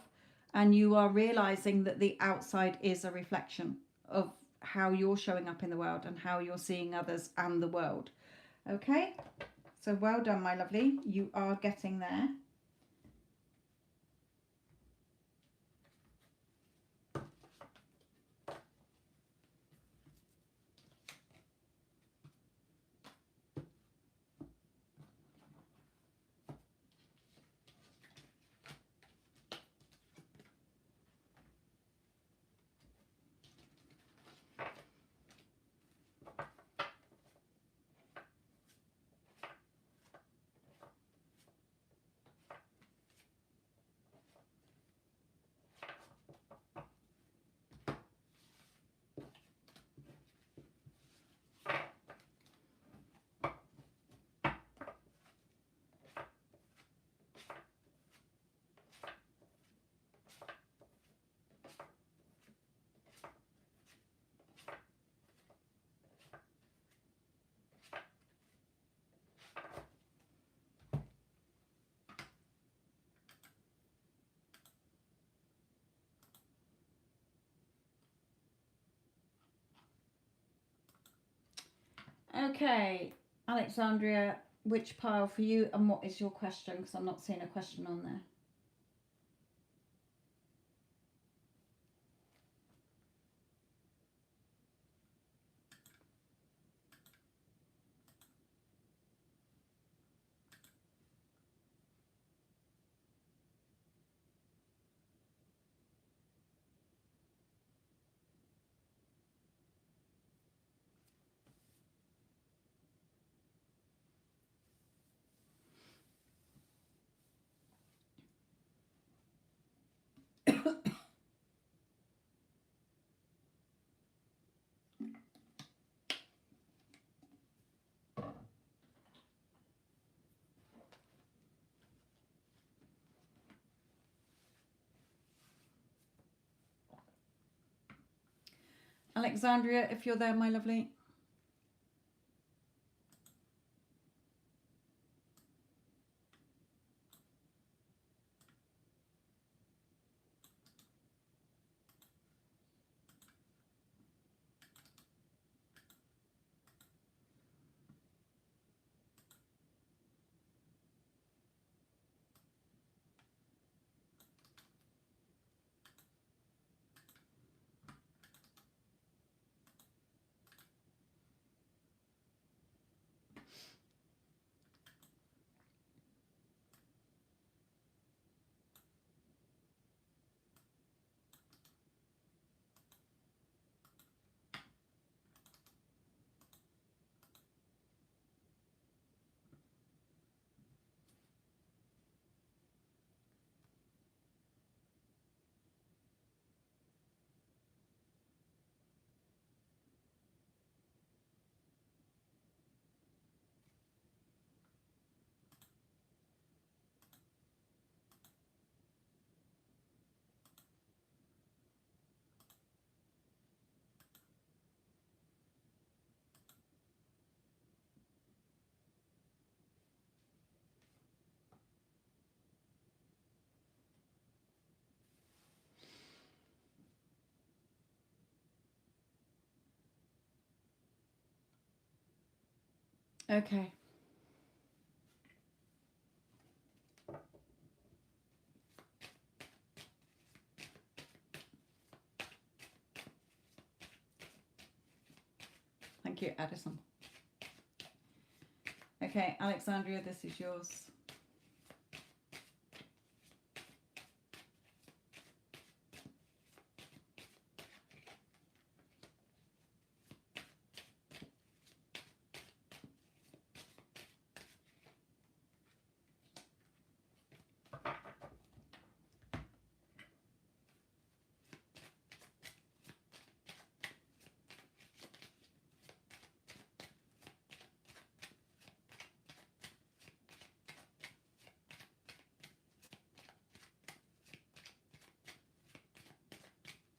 And you are realizing that the outside is a reflection of how you're showing up in the world and how you're seeing others and the world. Okay? So well done, my lovely. You are getting there. Okay, Alexandria, which pile for you, and what is your question? Because I'm not seeing a question on there. Alexandria, if you're there, my lovely. Okay. Thank you, Addison. Okay, Alexandria, this is yours.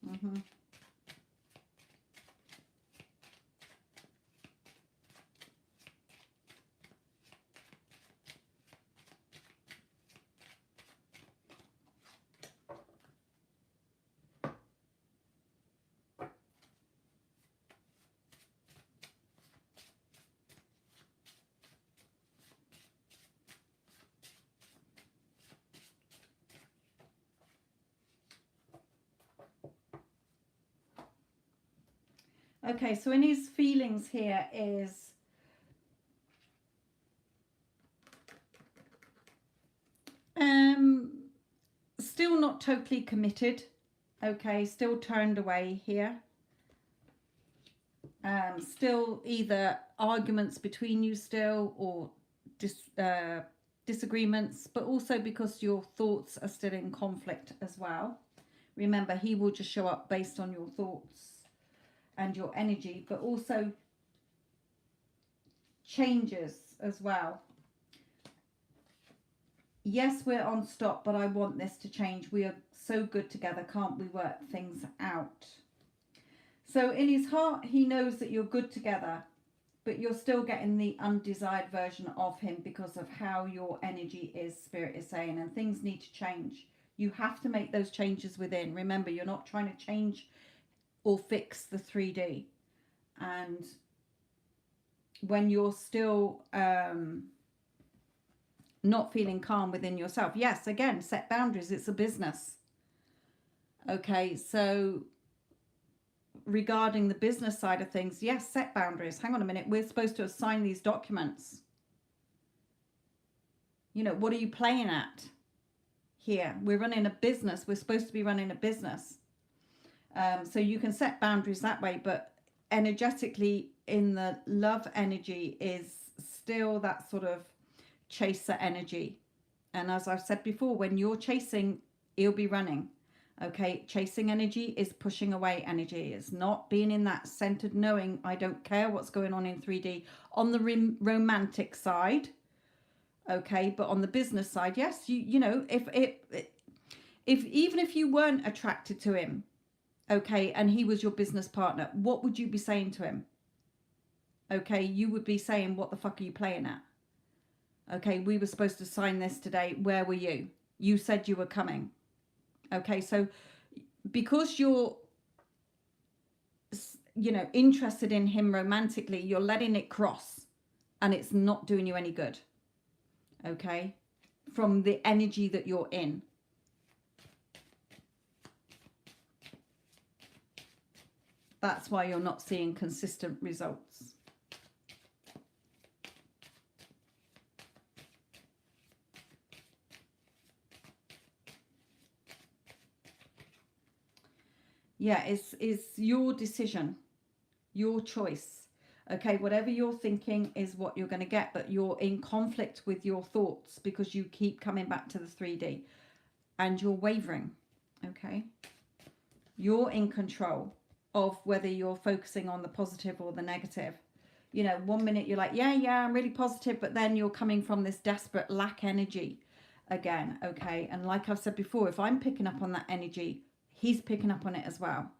Mm-hmm. Okay, so in his feelings here is still not totally committed. Okay, still turned away here. Still either arguments between you still, or disagreements, but also because your thoughts are still in conflict as well. Remember, he will just show up based on your thoughts and your energy, but also changes as well. Yes, we're on stop, but I want this to change. We are so good together. Can't we work things out? So in his heart, he knows that you're good together, but you're still getting the undesired version of him because of how your energy is, Spirit is saying, and things need to change. You have to make those changes within. Remember, you're not trying to change or fix the 3D. And when you're still not feeling calm within yourself, yes, again, set boundaries. It's a business. Okay, so regarding the business side of things, yes, set boundaries. Hang on a minute, we're supposed to assign these documents. You know, what are you playing at here? We're running a business. We're supposed to be running a business. So you can set boundaries that way, but energetically in the love energy is still that sort of chaser energy. And as I've said before, when you're chasing, he'll be running. Okay, chasing energy is pushing away energy. It's not being in that centered knowing, I don't care what's going on in 3D. On the romantic side, okay, but on the business side, yes, you know, if even if you weren't attracted to him, okay, and he was your business partner, what would you be saying to him? Okay, you would be saying, what the fuck are you playing at? Okay, we were supposed to sign this today. Where were you? You said you were coming. Okay, so because you're, you know, interested in him romantically, you're letting it cross and it's not doing you any good. Okay, from the energy that you're in. That's why you're not seeing consistent results. Yeah, it's your decision, your choice. Okay, whatever you're thinking is what you're going to get, but you're in conflict with your thoughts because you keep coming back to the 3D and you're wavering. Okay, you're in control of whether you're focusing on the positive or the negative. You know, 1 minute you're like, yeah, I'm really positive, but then you're coming from this desperate lack energy again. Okay, and like I've said before, if I'm picking up on that energy, he's picking up on it as well.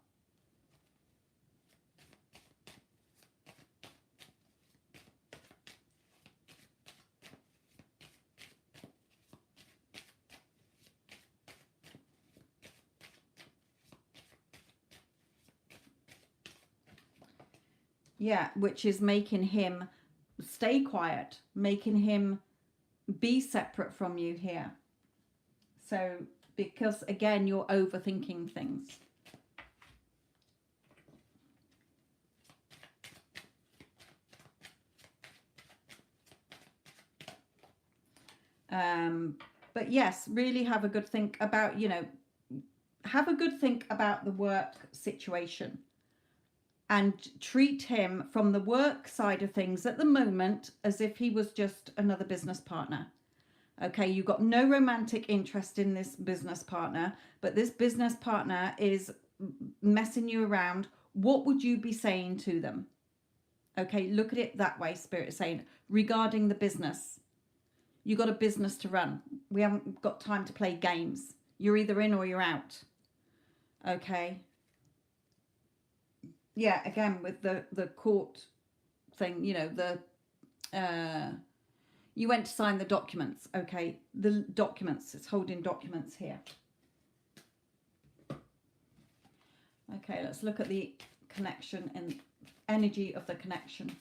Yeah, which is making him stay quiet, making him be separate from you here. So, because again, you're overthinking things. But yes, really have a good think about, you know, have a good think about the work situation and treat him from the work side of things at the moment as if he was just another business partner. Okay, you've got no romantic interest in this business partner, but this business partner is messing you around. What would you be saying to them? Okay, look at it that way, Spirit is saying, regarding the business. You got a business to run. We haven't got time to play games. You're either in or you're out. Okay. Yeah, again, with the court thing, you know, you went to sign the documents. Okay, the documents, it's holding documents here. Okay, let's look at the connection and energy of the connection.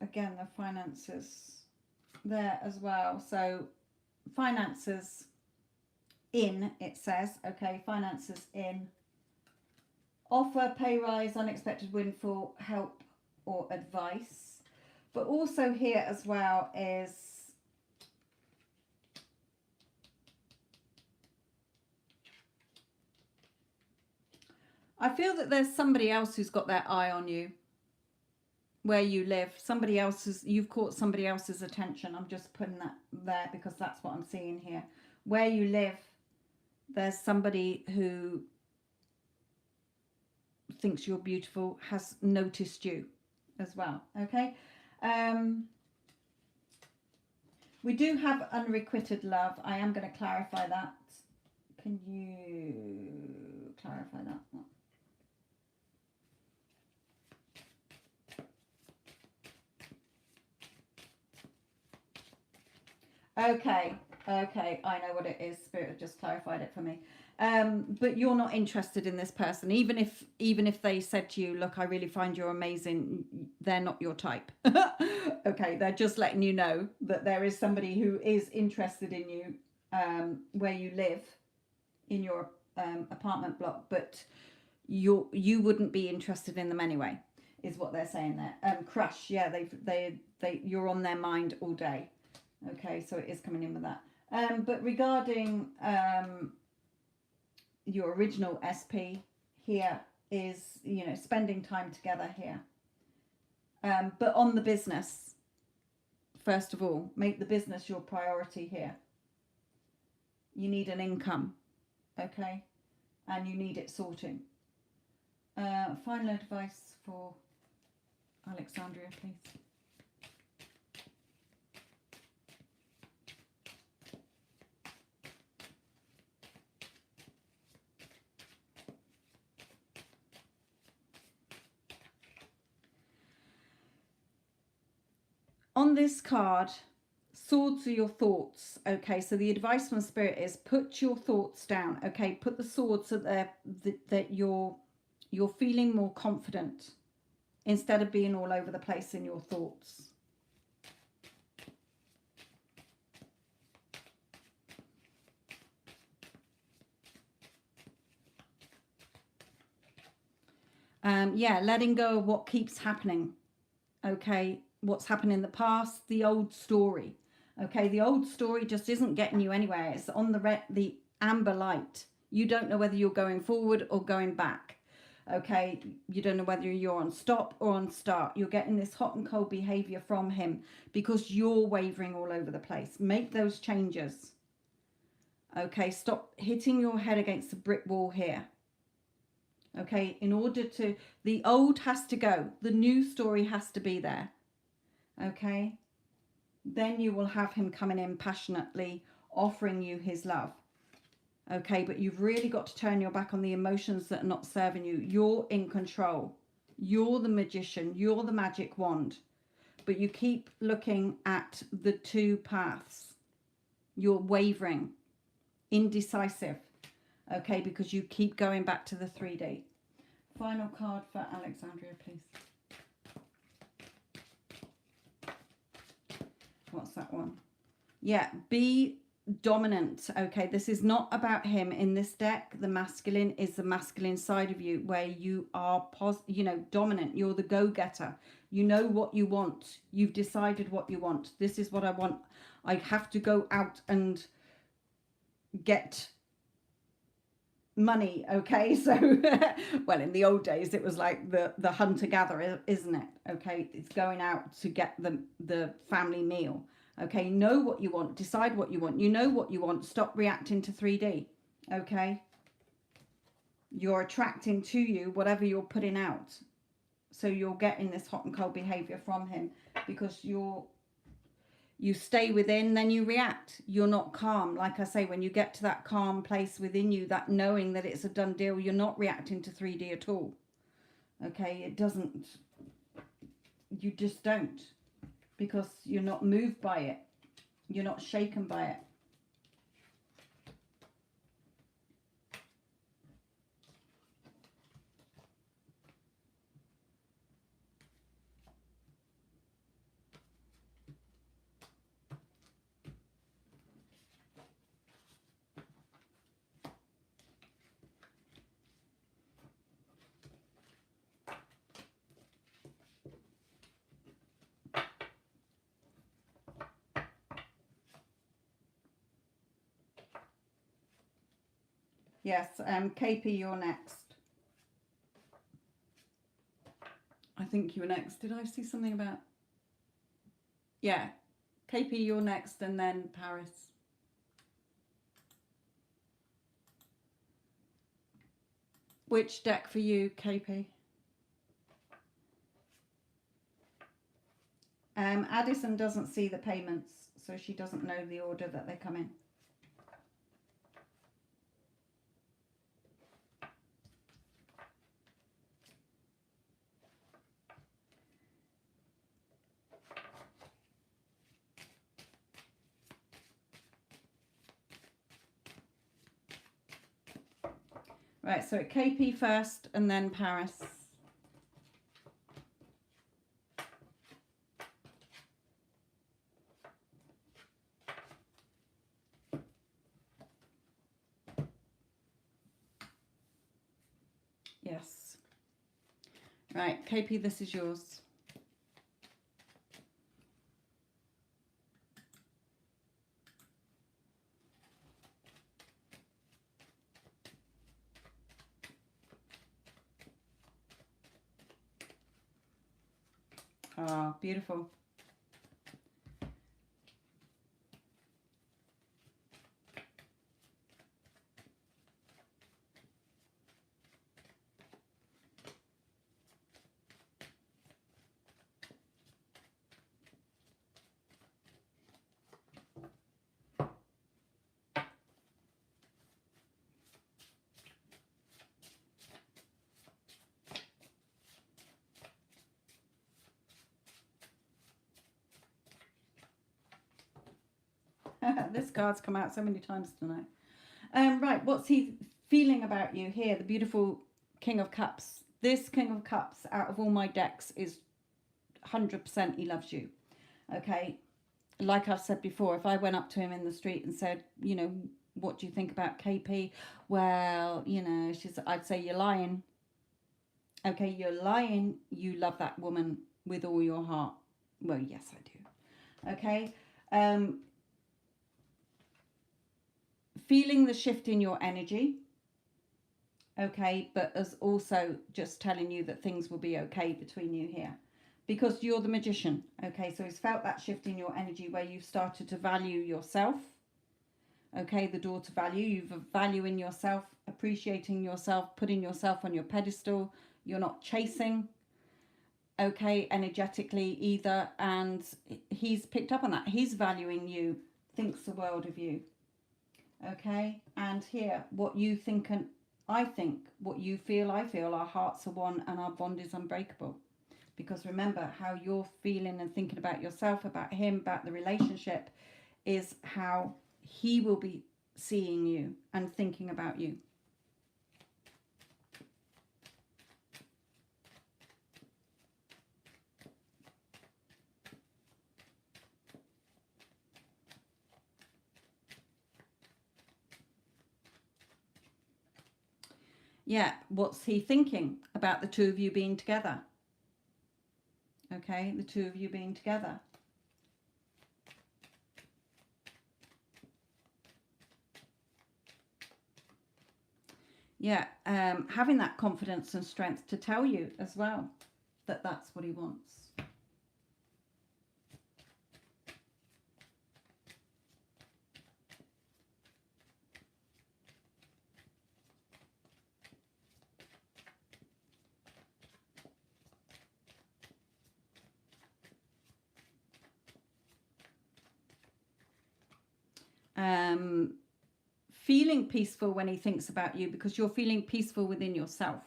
Again, the finances there as well. So finances in, it says, okay, finances in. Offer, pay rise, unexpected windfall, help or advice. But also here as well is I feel that there's somebody else who's got their eye on you. Where you live, somebody else's, you've caught somebody else's attention. I'm just putting that there because that's what I'm seeing here. Where you live, there's somebody who thinks you're beautiful, has noticed you as well. Okay, we do have unrequited love. I am going to clarify that. Can you clarify that? Okay, I know what it is. Spirit have just clarified it for me. But you're not interested in this person, even if they said to you, look, I really find you're amazing, they're not your type. Okay, they're just letting you know that there is somebody who is interested in you, where you live in your apartment block, but you wouldn't be interested in them anyway, is what they're saying there. Crush, yeah, they you're on their mind all day. Okay, so it is coming in with that. But regarding your original SP here is, you know, spending time together here. But on the business, first of all, make the business your priority here. You need an income, okay? And you need it sorting. Final advice for Alexandria, please. On this card, swords are your thoughts. Okay, so the advice from Spirit is put your thoughts down. Okay, put the swords that you're feeling more confident. instead of being all over the place in your thoughts. Yeah, letting go of what keeps happening. Okay, what's happened in the past, the old story. Okay, the old story just isn't getting you anywhere. It's on the amber light. You don't know whether you're going forward or going back. Okay, you don't know whether you're on stop or on start. You're getting this hot and cold behavior from him because you're wavering all over the place. Make those changes. Okay, stop hitting your head against the brick wall here. Okay, in order to, the old has to go, the new story has to be there. Okay, then you will have him coming in passionately offering you his love. Okay, but you've really got to turn your back on the emotions that are not serving you. You're in control. You're the magician. You're the magic wand. But you keep looking at the two paths. You're wavering, indecisive. Okay, because you keep going back to the 3D. Final card for Alexandria, please. What's that one? Yeah, be dominant. Okay, this is not about him in this deck. The masculine is the masculine side of you, where you are dominant. You're the go-getter. You know what you want. You've decided what you want. This is what I want. I have to go out and get money. Okay, so well, in the old days it was like the hunter-gatherer, isn't it? Okay, it's going out to get the family meal. Okay, know what you want, decide what you want. You know what you want. Stop reacting to 3D. Okay, you're attracting to you whatever you're putting out, so you're getting this hot and cold behavior from him because you stay within, then you react. You're not calm. Like I say, when you get to that calm place within you, that knowing that it's a done deal, you're not reacting to 3D at all. Okay, it doesn't, you just don't, because you're not moved by it. You're not shaken by it. Yes, KP, you're next. I think you were next. Did I see something about... Yeah, KP, you're next, and then Paris. Which deck for you, KP? Addison doesn't see the payments, so she doesn't know the order that they come in. Right, so KP first and then Paris. Yes. Right, KP, this is yours. Ah, beautiful. This card's come out so many times tonight. Right, what's he feeling about you here? The beautiful King of Cups This King of Cups out of all my decks is 100% he loves you. Okay, like I've said before, if I went up to him in the street and said, you know, what do you think about KP? Well, you know, I'd say you're lying. Okay, you're lying. You love that woman with all your heart. Well, yes, I do. Okay. Feeling the shift in your energy. Okay, but as also just telling you that things will be okay between you here. Because you're the magician. Okay, so he's felt that shift in your energy where you've started to value yourself. Okay, the door to value. You've a value in yourself, appreciating yourself, putting yourself on your pedestal. You're not chasing, okay, energetically either. And he's picked up on that. He's valuing you, thinks the world of you. Okay, and here, what you think and I think, what you feel, I feel, our hearts are one and our bond is unbreakable. Because remember, how you're feeling and thinking about yourself, about him, about the relationship, is how he will be seeing you and thinking about you. Yeah, what's he thinking about the two of you being together? Okay, the two of you being together. Yeah, having that confidence and strength to tell you as well that that's what he wants. Feeling peaceful when he thinks about you because you're feeling peaceful within yourself.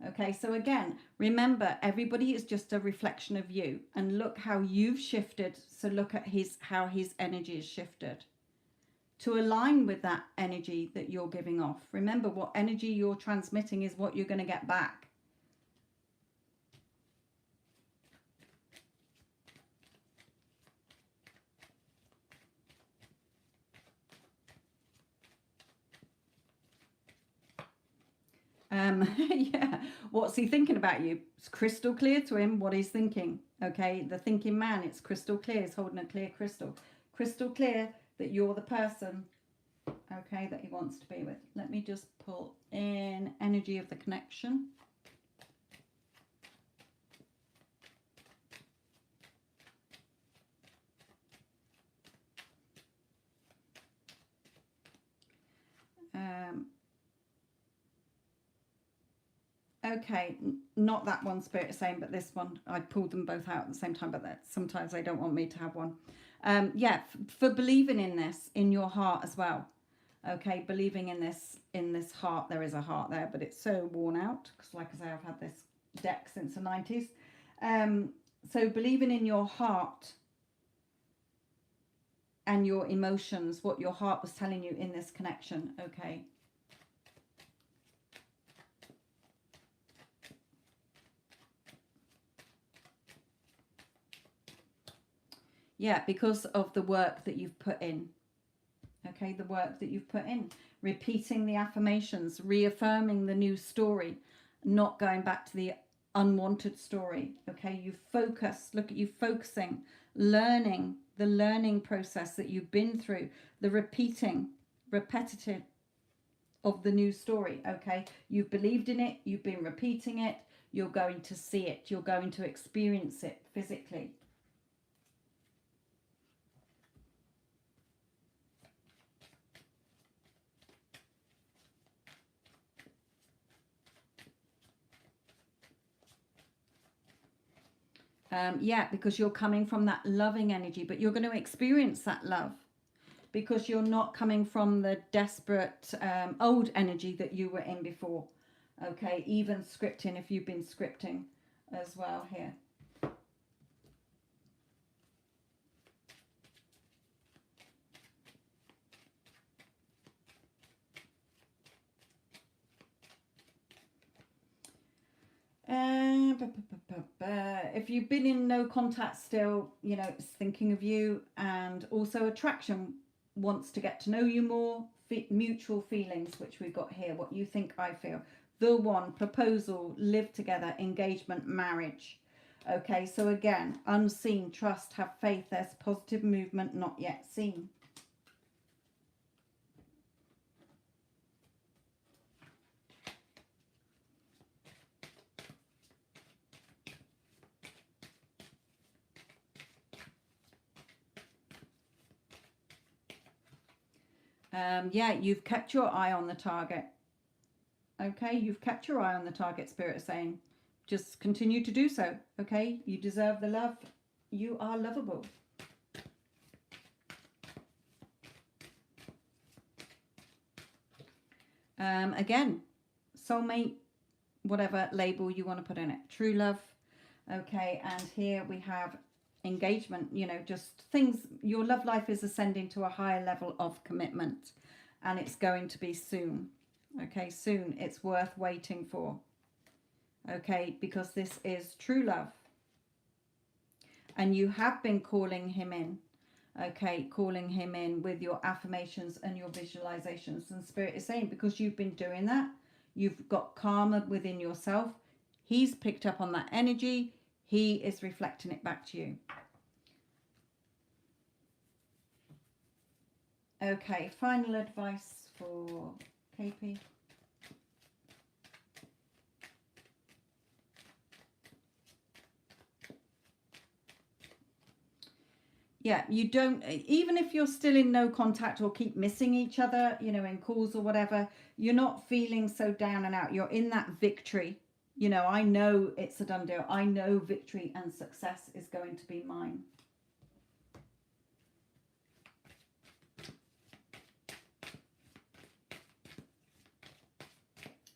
Okay, so again, remember, everybody is just a reflection of you, and look how you've shifted. So look at how his energy is shifted to align with that energy that you're giving off. Remember, what energy you're transmitting is what you're going to get back. Yeah, what's he thinking about you? It's crystal clear to him what he's thinking. Okay, the thinking man, it's crystal clear. He's holding a clear crystal. Crystal clear that you're the person, okay, that he wants to be with. Let me just pull in energy of the connection. Okay, not that one, Spirit is saying, but this one. I pulled them both out at the same time, but that sometimes they don't want me to have one. Yeah, for believing in this in your heart as well. Okay, believing in this heart. There is a heart there, but it's so worn out because, like I say, I've had this deck since the 90s. So believing in your heart and your emotions, what your heart was telling you in this connection. Okay. Yeah, because of the work that you've put in. Okay, the work that you've put in. Repeating the affirmations, reaffirming the new story, not going back to the unwanted story. Okay, you focus, look at you focusing, learning, the learning process that you've been through, the repeating, repetitive of the new story. Okay, you've believed in it, you've been repeating it, you're going to see it, you're going to experience it physically. Yeah, because you're coming from that loving energy, but you're going to experience that love because you're not coming from the desperate old energy that you were in before. Okay, even scripting, if you've been scripting as well here. If you've been in no contact still, you know, it's thinking of you, and also attraction wants to get to know you more. Mutual feelings, which we've got here. What you think, I feel. The one, proposal, live together, engagement, marriage. Okay, so again, unseen, trust, have faith. There's positive movement, not yet seen. Yeah, you've kept your eye on the target. Okay, you've kept your eye on the target, Spirit is saying. Just continue to do so. Okay, you deserve the love. You are lovable. Again, soulmate, whatever label you want to put in it. True love. Okay, and here we have engagement, you know, just things. Your love life is ascending to a higher level of commitment, and it's going to be soon. Okay, soon. It's worth waiting for. Okay, because this is true love, and you have been calling him in. Okay, calling him in with your affirmations and your visualizations, and Spirit is saying, because you've been doing that, you've got karma within yourself. He's picked up on that energy. He is reflecting it back to you. Okay, final advice for KP. Yeah, you don't, even if you're still in no contact or keep missing each other, you know, in calls or whatever, you're not feeling so down and out. You're in that victory. You know, I know it's a done deal. I know victory and success is going to be mine.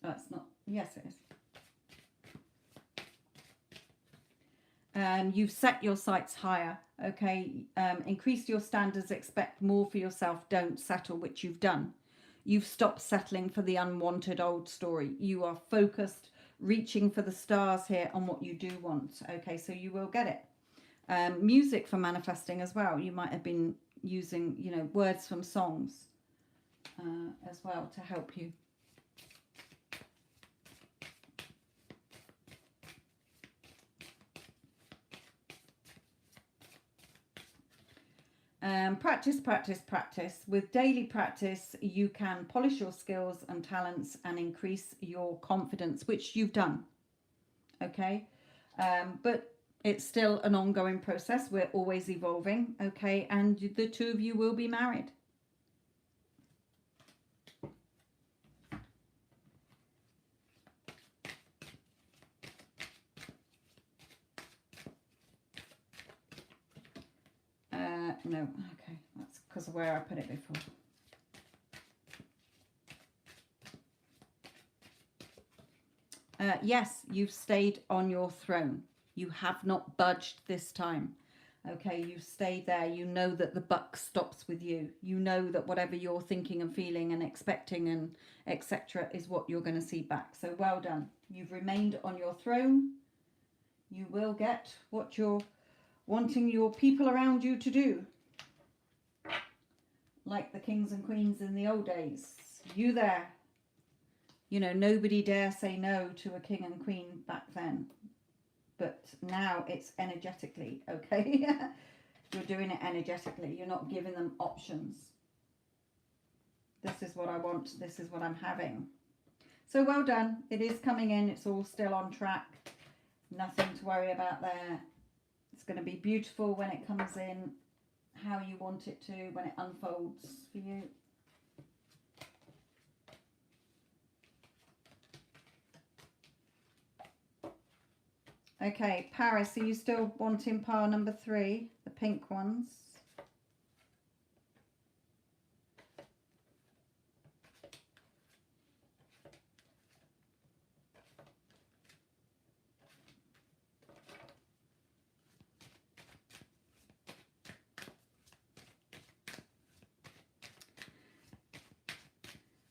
That's not, yes it is. You've set your sights higher. Okay, increase your standards, expect more for yourself, don't settle, which you've done. You've stopped settling for the unwanted old story. You are focused, reaching for the stars here on what you do want. Okay, so you will get it. Music for manifesting as well. You might have been using, you know, words from songs as well to help you. Practice, practice, practice. With daily practice, you can polish your skills and talents and increase your confidence, which you've done. Okay, but it's still an ongoing process. We're always evolving. Okay, and the two of you will be married. No, okay, that's because of where I put it before. Yes, you've stayed on your throne. You have not budged this time. Okay, you stayed there. You know that the buck stops with you. You know that whatever you're thinking and feeling and expecting and etc. is what you're going to see back. So well done. You've remained on your throne. You will get what you're wanting your people around you to do. Like the kings and queens in the old days. You there. You know, nobody dare say no to a king and queen back then. But now it's energetically, okay? You're doing it energetically. You're not giving them options. This is what I want. This is what I'm having. So well done. It is coming in. It's all still on track. Nothing to worry about there. It's going to be beautiful when it comes in, how you want it to, when it unfolds for you. Okay, Paris, are you still wanting pile number 3, the pink ones?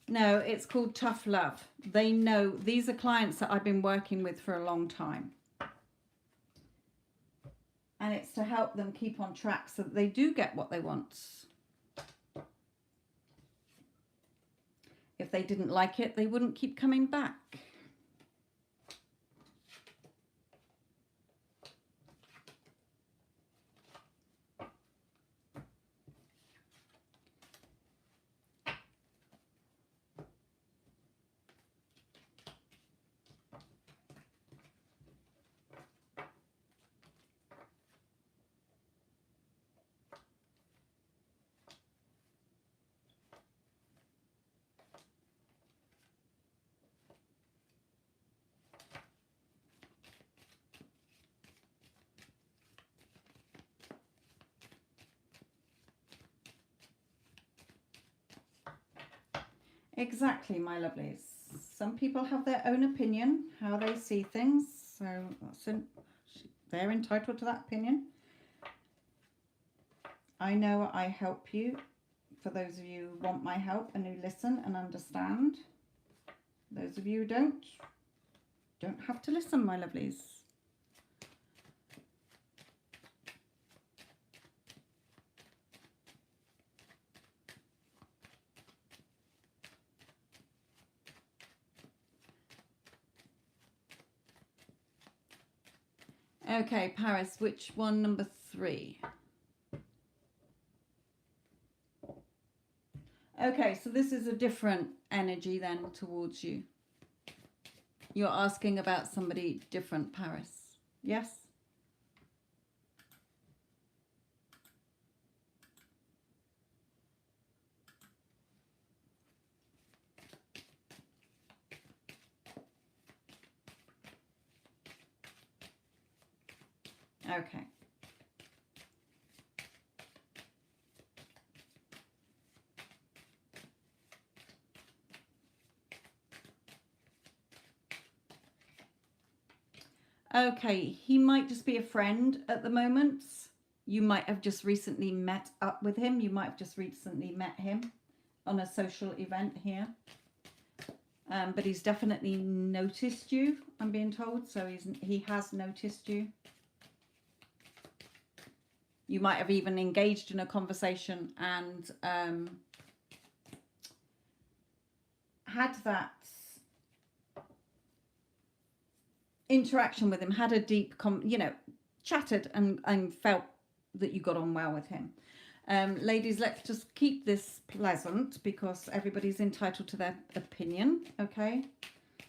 No, it's called tough love. They know, these are clients that I've been working with for a long time. And it's to help them keep on track so that they do get what they want. If they didn't like it, they wouldn't keep coming back. Exactly, my lovelies. Some people have their own opinion, how they see things. So they're entitled to that opinion. I know I help you. For those of you who want my help and who listen and understand. Those of you who don't have to listen, my lovelies. Okay, Paris, which one? Number 3. Okay, so this is a different energy then towards you. You're asking about somebody different, Paris. Yes? Okay. Okay, he might just be a friend at the moment. You might have just recently met up with him. You might have just recently met him on a social event here. But he's definitely noticed you, I'm being told. So he has noticed you. You might have even engaged in a conversation and had that interaction with him, had a deep, chatted and felt that you got on well with him. Ladies, let's just keep this pleasant because everybody's entitled to their opinion, okay?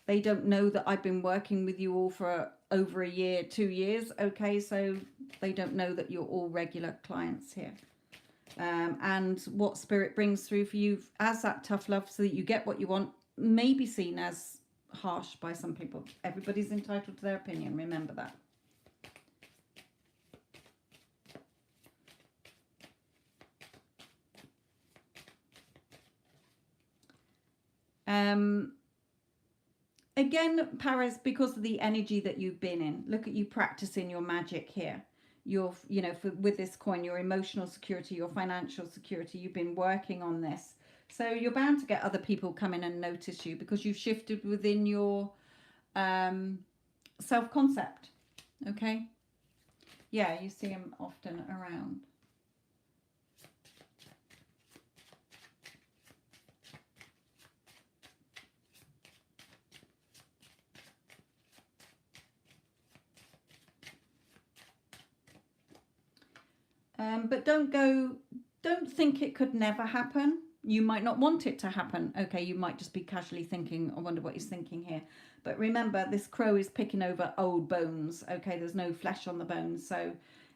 They don't know that I've been working with you all for over a year, 2 years, okay? So they don't know that you're all regular clients here. And what Spirit brings through for you as that tough love so that you get what you want may be seen as harsh by some people. Everybody's entitled to their opinion, remember that. Again, Paris, because of the energy that you've been in, look at you practicing your magic here. Your, with this coin, your emotional security, your financial security, you've been working on this. So you're bound to get other people come in and notice you because you've shifted within your self-concept. Okay? Yeah, you see them often around. But don't think it could never happen. You might not want it to happen. Okay, you might just be casually thinking, I wonder what he's thinking here. But remember, this crow is picking over old bones. Okay, there's no flesh on the bones. So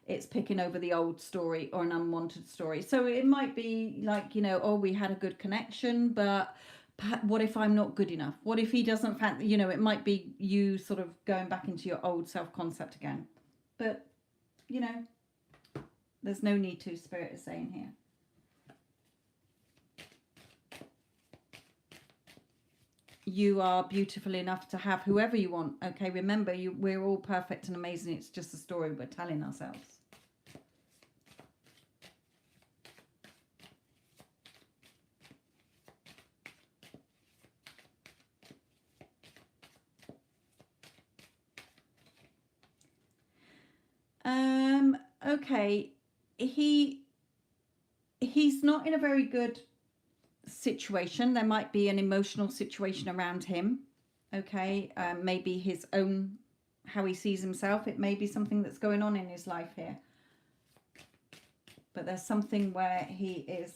it's picking over the old story or an unwanted story. So it might be like, oh, we had a good connection, but what if I'm not good enough? What if he doesn't fancy, it might be you sort of going back into your old self-concept again. But, there's no need to, Spirit is saying here. You are beautiful enough to have whoever you want. Okay, remember, we're all perfect and amazing. It's just a story we're telling ourselves. Okay, he's not in a very good situation. There might be an emotional situation around him. Okay, maybe his own, how he sees himself. It may be something that's going on in his life here. But there's something where he is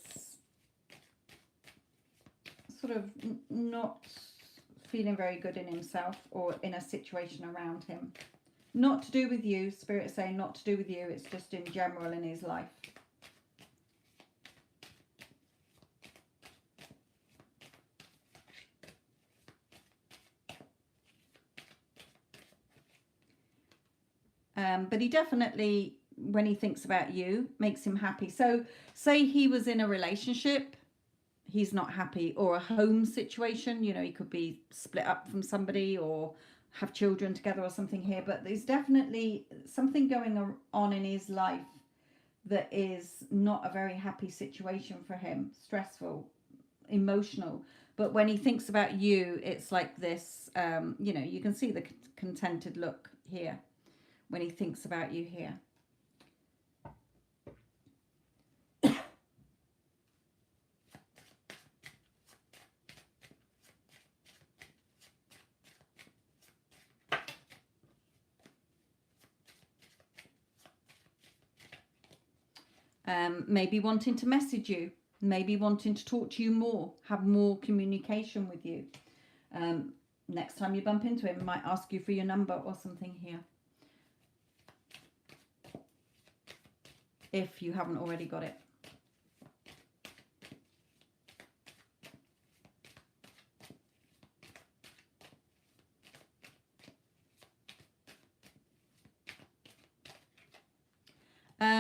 sort of not feeling very good in himself or in a situation around him. Not to do with you, Spirit is saying not to do with you, it's just in general in his life. But he definitely, when he thinks about you, makes him happy. So say he was in a relationship, he's not happy, or a home situation, you know, he could be split up from somebody or have children together or something here, but there's definitely something going on in his life that is not a very happy situation for him, stressful, emotional. But when he thinks about you, it's like this, you know, you can see the contented look here when he thinks about you here. Maybe wanting to message you, maybe wanting to talk to you more, have more communication with you. Next time you bump into him, might ask you for your number or something here, if you haven't already got it.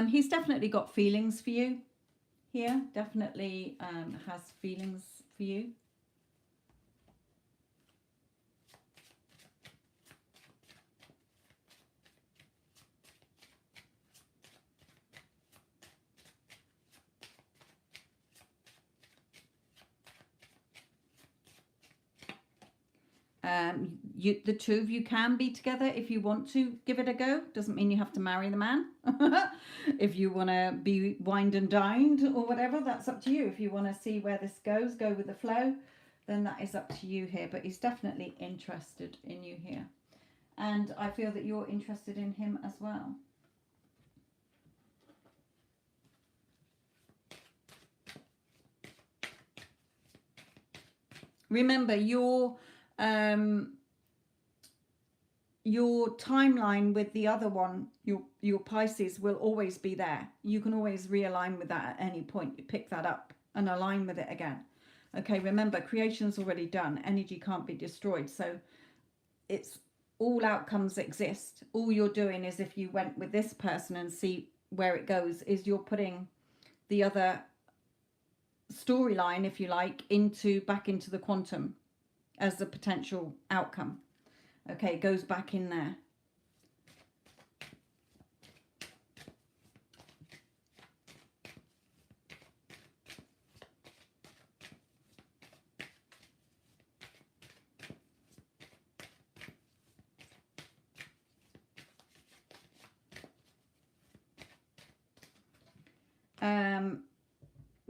He's definitely got feelings for you here, definitely has feelings for you. The two of you can be together if you want to give it a go. Doesn't mean you have to marry the man. If you want to be wined and dined or whatever, that's up to you. If you want to see where this goes, go with the flow, then that is up to you here. But he's definitely interested in you here. And I feel that you're interested in him as well. Remember, your timeline with the other one, your Pisces, will always be there. You can always realign with that at any point. You pick that up and align with it again. Okay, remember, creation's already done. Energy can't be destroyed. So it's all outcomes exist. All you're doing is, if you went with this person and see where it goes, is you're putting the other storyline, if you like, back into the quantum as the potential outcome. Okay, it goes back in there.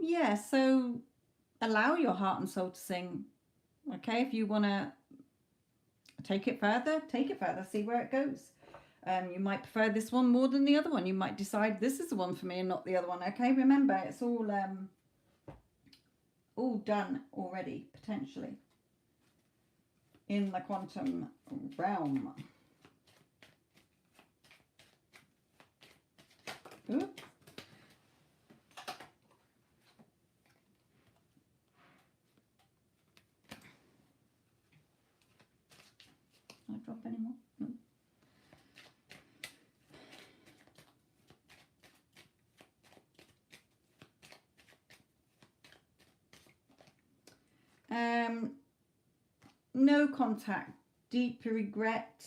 Yeah, so allow your heart and soul to sing. Okay, if you want to take it further, see where it goes. You might prefer this one more than the other one. You might decide this is the one for me and not the other one. Okay, remember, it's all done already, potentially, in the quantum realm. Oops. Did I drop any more? No. No contact, deep regret,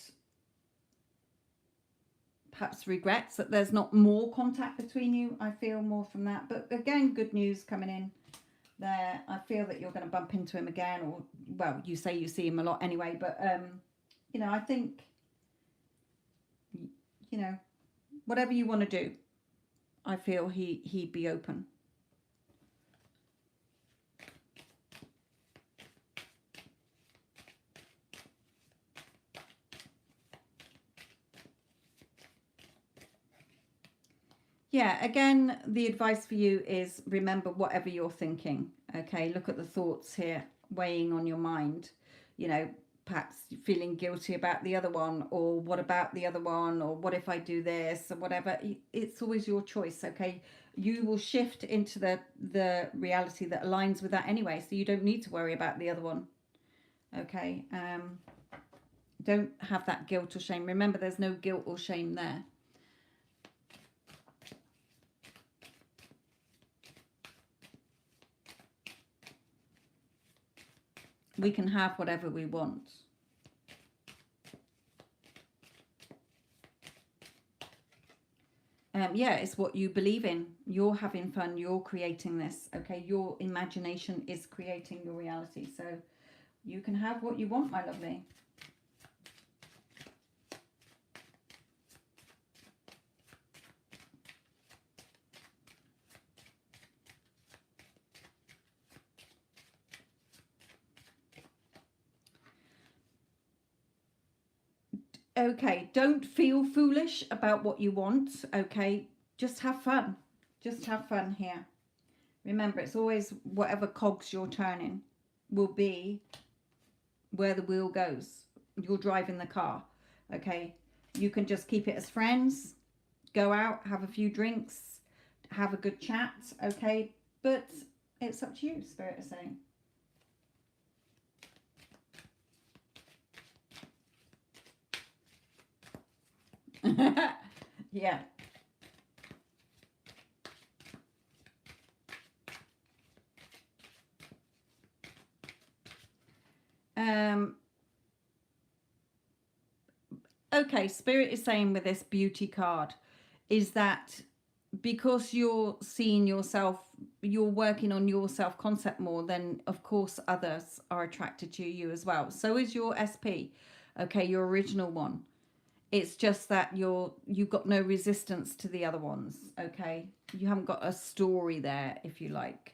perhaps regrets that there's not more contact between you. I feel more from that, but again, good news coming in there. I feel that you're going to bump into him again, or, well, you say you see him a lot anyway, but you know, I think, you know, whatever you want to do, I feel he'd be open. Yeah, again, the advice for you is remember whatever you're thinking. Okay, look at the thoughts here weighing on your mind. You know, perhaps feeling guilty about the other one, or what about the other one, or what if I do this, or whatever. It's always your choice. Okay, you will shift into the reality that aligns with that anyway, so you don't need to worry about the other one. Okay, don't have that guilt or shame. Remember, there's no guilt or shame there. We can have whatever we want. Yeah, it's what you believe in. You're having fun. You're creating this. Okay, your imagination is creating your reality. So you can have what you want, my lovely. Okay, don't feel foolish about what you want. Okay, just have fun. Just have fun here. Remember, it's always whatever cogs you're turning will be where the wheel goes. You're driving the car. Okay, you can just keep it as friends, go out, have a few drinks, have a good chat. Okay, but it's up to you, Spirit is saying. Yeah. Okay, Spirit is saying with this beauty card is that because you're seeing yourself, you're working on your self concept more, then of course others are attracted to you as well. So is your SP. Okay, your original one. It's just that you've got no resistance to the other ones. Okay, you haven't got a story there, if you like.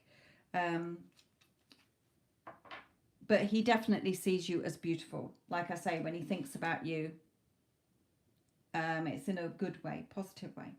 But he definitely sees you as beautiful. Like I say, when he thinks about you, it's in a good way, positive way.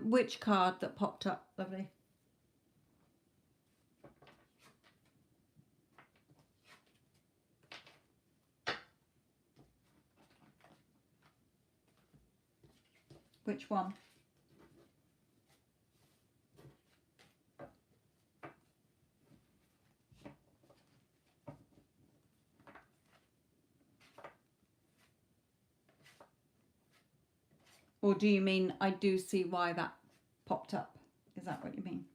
Which card that popped up, lovely? Which one? Or do you mean I do see why that popped up? Is that what you mean?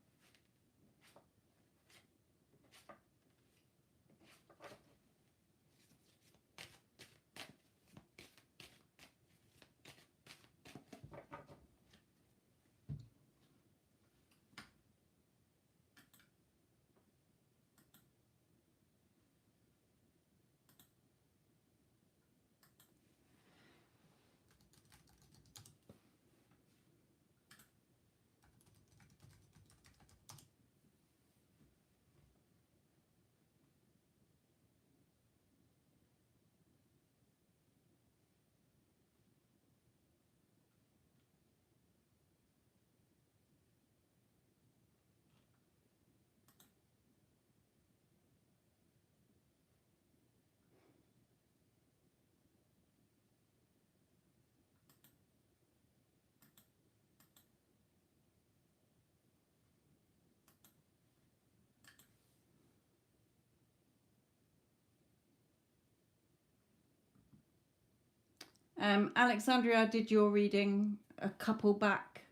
Alexandria, I did your reading a couple back.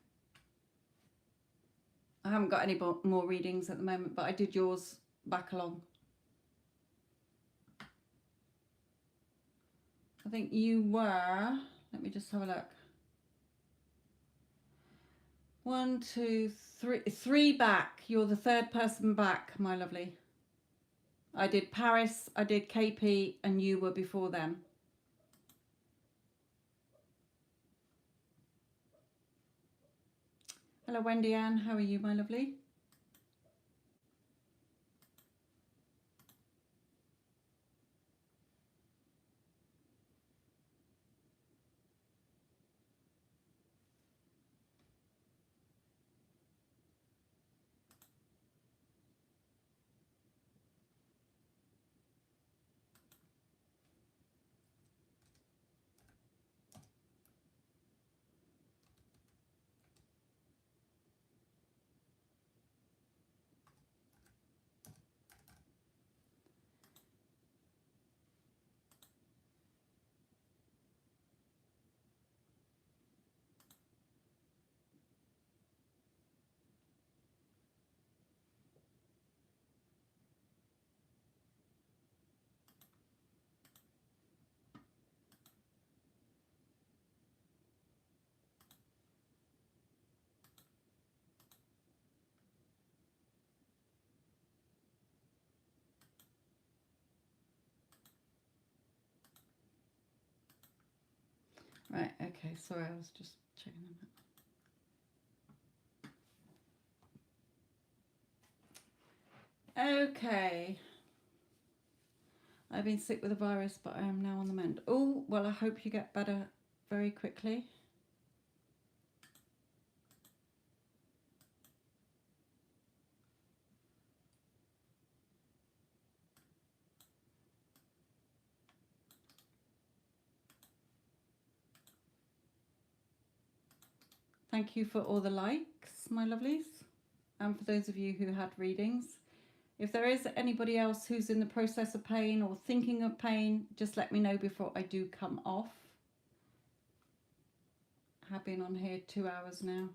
I haven't got any more readings at the moment, but I did yours back along. I think you were, let me just have a look. 1, 2, 3, 3 back. You're the third person back, my lovely. I did Paris, I did KP, and you were before them. Hello, Wendy Ann. How are you, my lovely? Right, okay, sorry, I was just checking that. Okay. I've been sick with a virus, but I am now on the mend. Oh, well, I hope you get better very quickly. Thank you for all the likes, my lovelies. And for those of you who had readings. If there is anybody else who's in the process of pain or thinking of pain, just let me know before I do come off. I have been on here 2 hours now.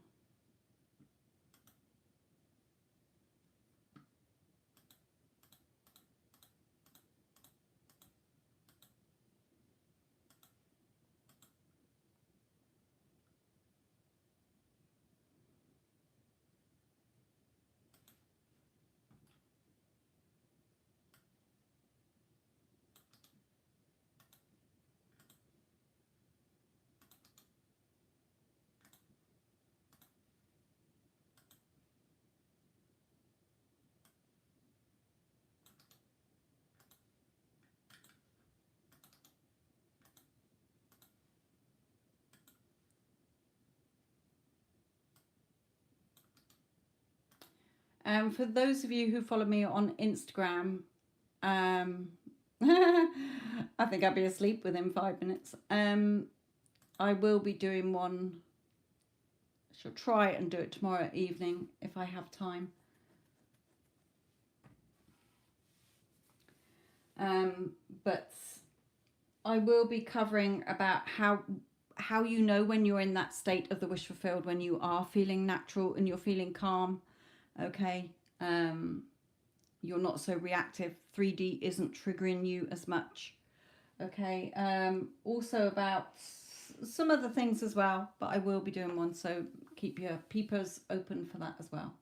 For those of you who follow me on Instagram, I think I'll be asleep within 5 minutes. I will be doing one. I shall try and do it tomorrow evening if I have time. But I will be covering about how you know when you're in that state of the wish fulfilled, when you are feeling natural and you're feeling calm. Okay, you're not so reactive. 3D isn't triggering you as much. Okay, also about some other things as well, but I will be doing one, so keep your peepers open for that as well.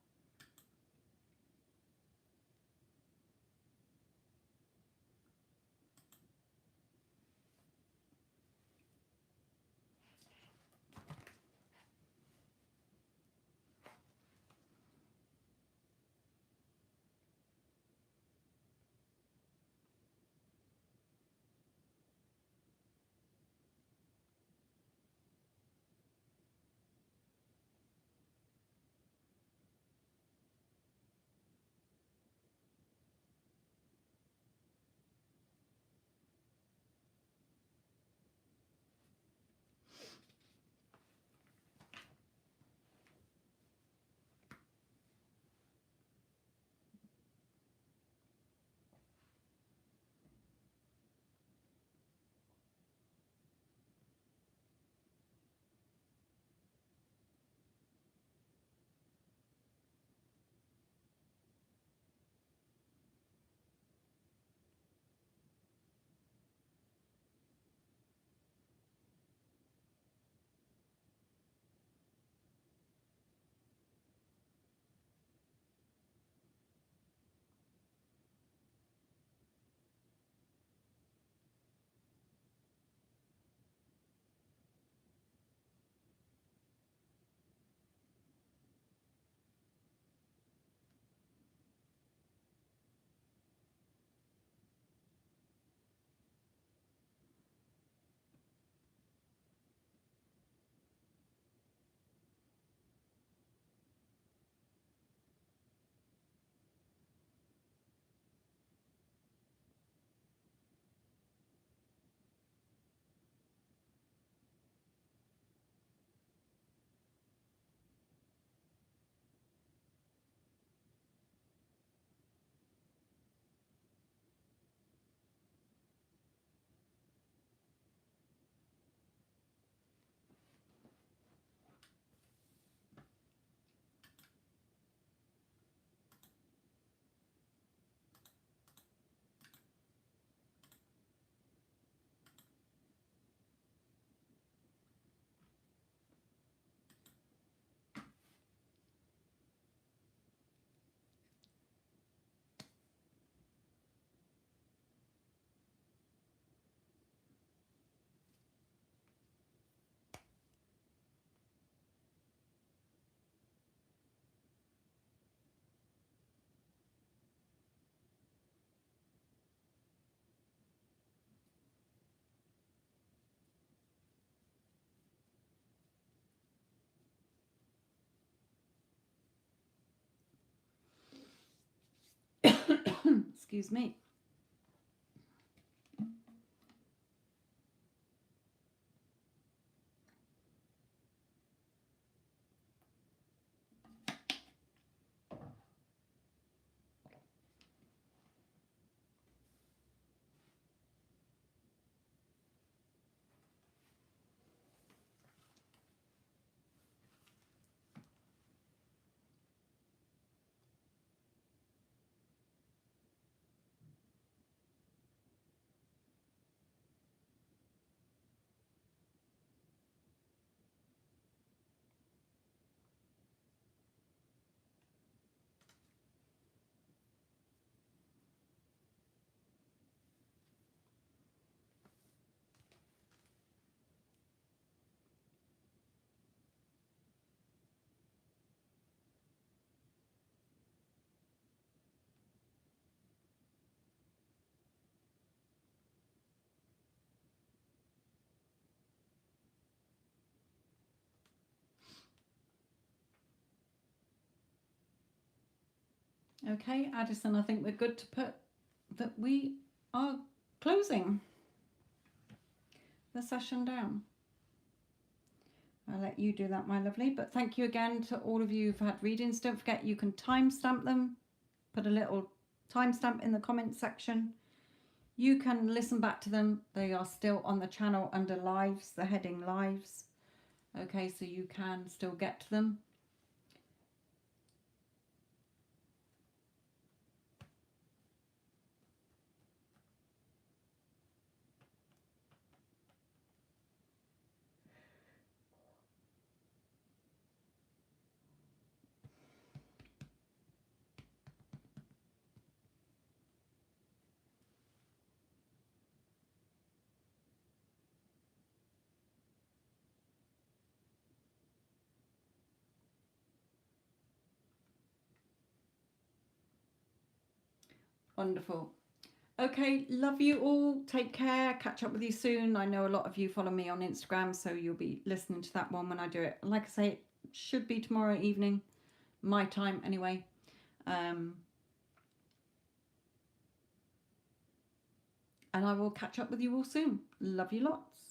Excuse me. Okay, Addison, I think we're good to put that we are closing the session down. I'll let you do that, my lovely. But thank you again to all of you who've had readings. Don't forget you can timestamp them. Put a little timestamp in the comments section. You can listen back to them. They are still on the channel under lives, the heading lives. Okay, so you can still get to them. Wonderful. Okay, love you all. Take care. Catch up with you soon. I know a lot of you follow me on Instagram, so you'll be listening to that one when I do it. Like I say, it should be tomorrow evening, my time anyway. And I will catch up with you all soon. Love you lots.